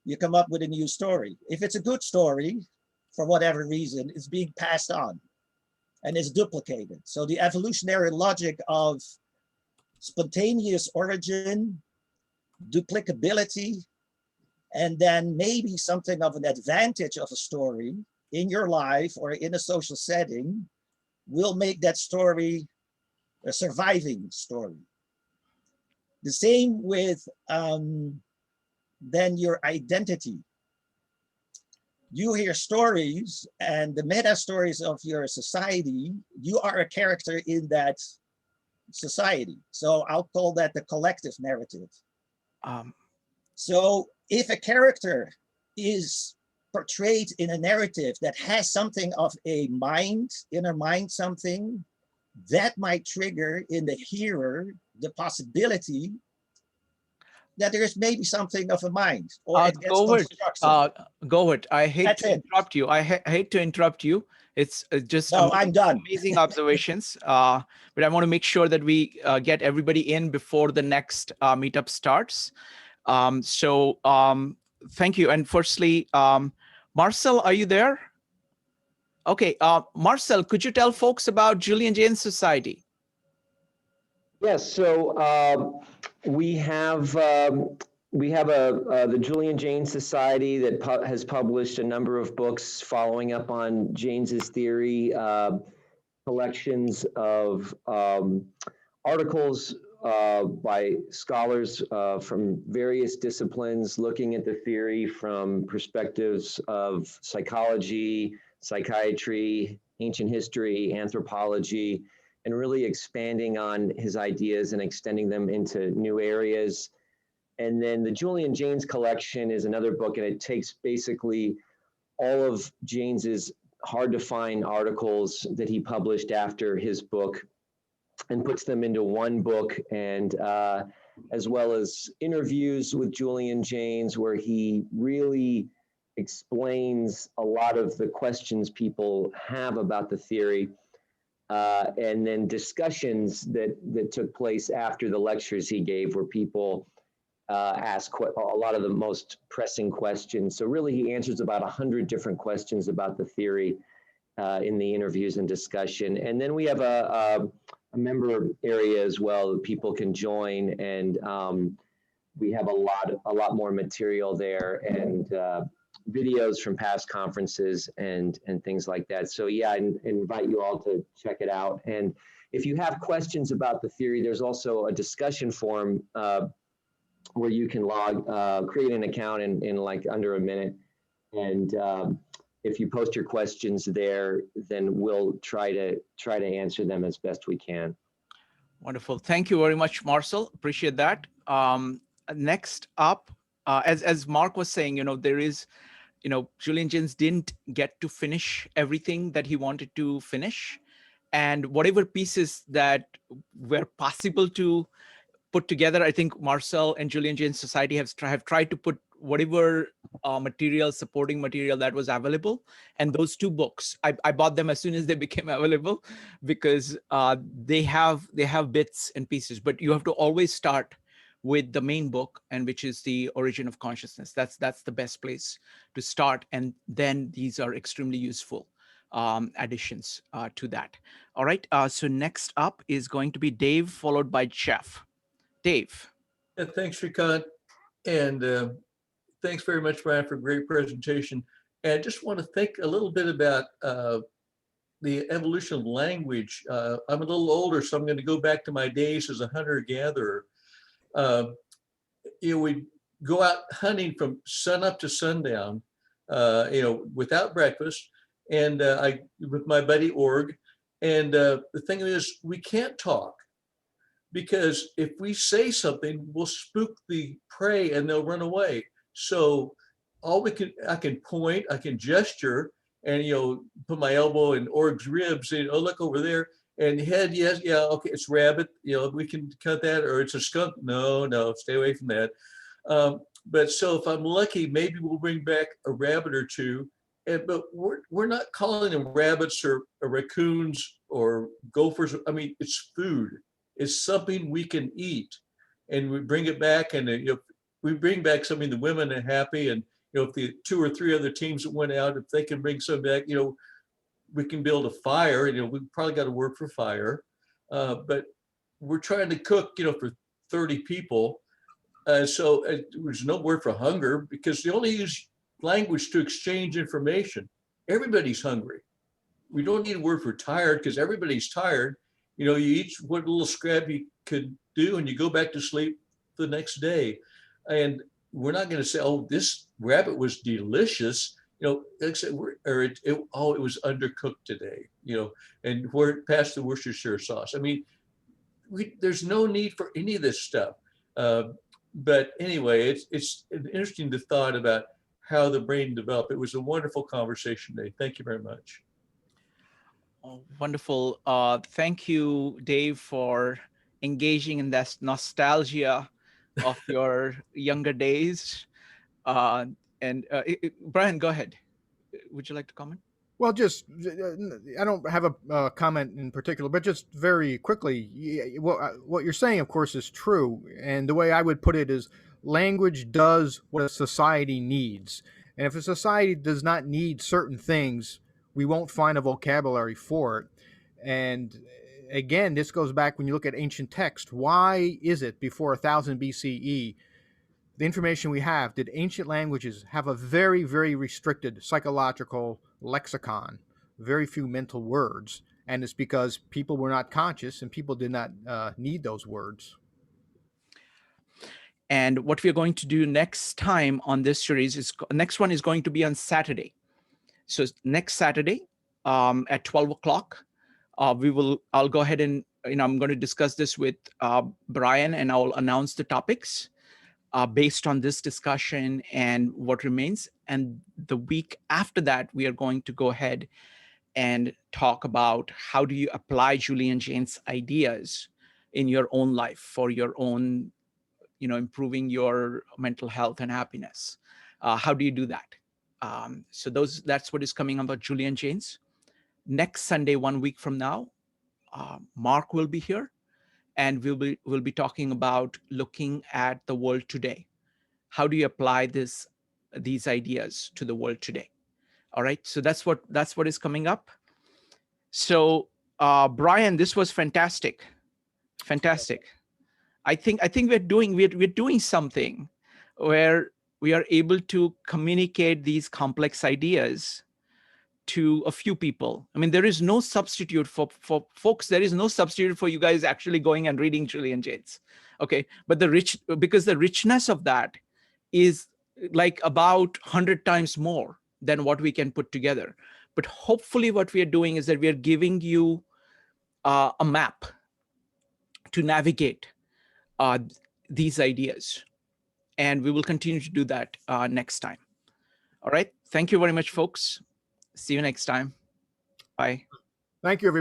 Speaker 10: you come up with a new story. If it's a good story, for whatever reason, it's being passed on and is duplicated. So the evolutionary logic of spontaneous origin, duplicability, and then maybe something of an advantage of a story in your life or in a social setting will make that story a surviving story. The same with then your identity. You hear stories and the meta stories of your society, you are a character in that society. So I'll call that the collective narrative. So if a character is portrayed in a narrative that has something of a mind, inner mind something, that might trigger in the hearer the possibility that there is maybe something of a mind, or it gets
Speaker 1: Govert,
Speaker 10: constructed.
Speaker 1: Govert, I hate
Speaker 10: That's
Speaker 1: to
Speaker 10: it.
Speaker 1: interrupt you. I hate to interrupt you. It's just
Speaker 10: No, I'm done.
Speaker 1: amazing observations. But I want to make sure that we get everybody in before the next meetup starts. Thank you. And firstly, Marcel, are you there? Okay, Marcel, could you tell folks about Julian Jaynes Society?
Speaker 11: Yes, so we have the Julian Jaynes Society that has published a number of books following up on Jaynes's theory, collections of articles by scholars from various disciplines looking at the theory from perspectives of psychology, psychiatry, ancient history, anthropology, and really expanding on his ideas and extending them into new areas. And then the Julian Jaynes collection is another book, and it takes basically all of Jaynes's hard to find articles that he published after his book and puts them into one book, and as well as interviews with Julian Jaynes, where he really explains a lot of the questions people have about the theory. And then discussions that took place after the lectures he gave, where people ask a lot of the most pressing questions. So really, he answers about 100 different questions about the theory in the interviews and discussion. And then we have a member area as well that people can join, and we have a lot more material there, and videos from past conferences and things like that. So yeah, I invite you all to check it out. And if you have questions about the theory, there's also a discussion forum where you can create an account in like under a minute. And if you post your questions there, then we'll try to answer them as best we can.
Speaker 1: Wonderful. Thank you very much, Marcel. Appreciate that. Next up, as Mark was saying, there is, Julian Jaynes didn't get to finish everything that he wanted to finish. And whatever pieces that were possible to put together, I think Marcel and Julian Jaynes Society have tried to put whatever supporting material that was available. And those two books, I bought them as soon as they became available, because they have bits and pieces, but you have to always start with the main book, and which is The Origin of Consciousness. That's the best place to start. And then these are extremely useful additions to that. All right, so next up is going to be Dave, followed by Jeff. Dave.
Speaker 12: Yeah, thanks, Shrikant. And thanks very much, Brian, for a great presentation. And I just want to think a little bit about the evolution of language. I'm a little older, so I'm going to go back to my days as a hunter-gatherer. We'd go out hunting from sun up to sundown, without breakfast, and with my buddy Org. And the thing is, we can't talk, because if we say something, we'll spook the prey and they'll run away. So I can point, I can gesture, and put my elbow in Org's ribs, and look over there, and head, yes, yeah, okay, it's rabbit, we can cut that, or it's a skunk, no, stay away from that. But so if I'm lucky, maybe we'll bring back a rabbit or two, but we're not calling them rabbits or raccoons or gophers. I mean, it's food. It's something we can eat, and we bring it back, and we bring back something the women are happy, and if the 2 or 3 other teams that went out, if they can bring some back, we can build a fire, and we probably got a word for fire, but we're trying to cook, for 30 people, so there's no word for hunger, because they only use language to exchange information. Everybody's hungry. We don't need a word for tired, because everybody's tired. You eat what little scrap you could do, and you go back to sleep the next day. And we're not going to say, oh, this rabbit was delicious. Like I said, it was undercooked today, and we're past the Worcestershire sauce. I mean, there's no need for any of this stuff. But anyway, it's an interesting thought about how the brain developed. It was a wonderful conversation today. Thank you very much.
Speaker 1: Oh, wonderful. Thank you, Dave, for engaging in that nostalgia of your younger days. Brian, go ahead. Would you like to comment?
Speaker 2: Well, just I don't have a comment in particular, but just very quickly, what you're saying, of course, is true. And the way I would put it is, language does what a society needs. And if a society does not need certain things, we won't find a vocabulary for it. And again, this goes back when you look at ancient text. Why is it before 1000 BCE? The information we have, did ancient languages have a very, very restricted psychological lexicon, very few mental words, and it's because people were not conscious and people did not need those words.
Speaker 1: And what we're going to do next time on this series is, next one is going to be on Saturday. So next Saturday at 12 o'clock, I'll go ahead and, I'm going to discuss this with Brian, and I'll announce the topics based on this discussion and what remains. And the week after that, we are going to go ahead and talk about how do you apply Julian Jaynes' ideas in your own life for your own, improving your mental health and happiness. How do you do that? So that's what is coming about Julian Jaynes. Next Sunday, 1 week from now, Mark will be here. And we'll be talking about looking at the world today. How do you apply these ideas to the world today? All right. So that's what is coming up. So Brian, this was fantastic. Fantastic. I think we're doing something where we are able to communicate these complex ideas to a few people. I mean, there is no substitute for folks. There is no substitute for you guys actually going and reading Julian Jaynes. Okay, but because the richness of that is like about 100 times more than what we can put together. But hopefully what we are doing is that we are giving you a map to navigate these ideas. And we will continue to do that next time. All right. Thank you very much, folks. See you next time. Bye.
Speaker 2: Thank you, everybody.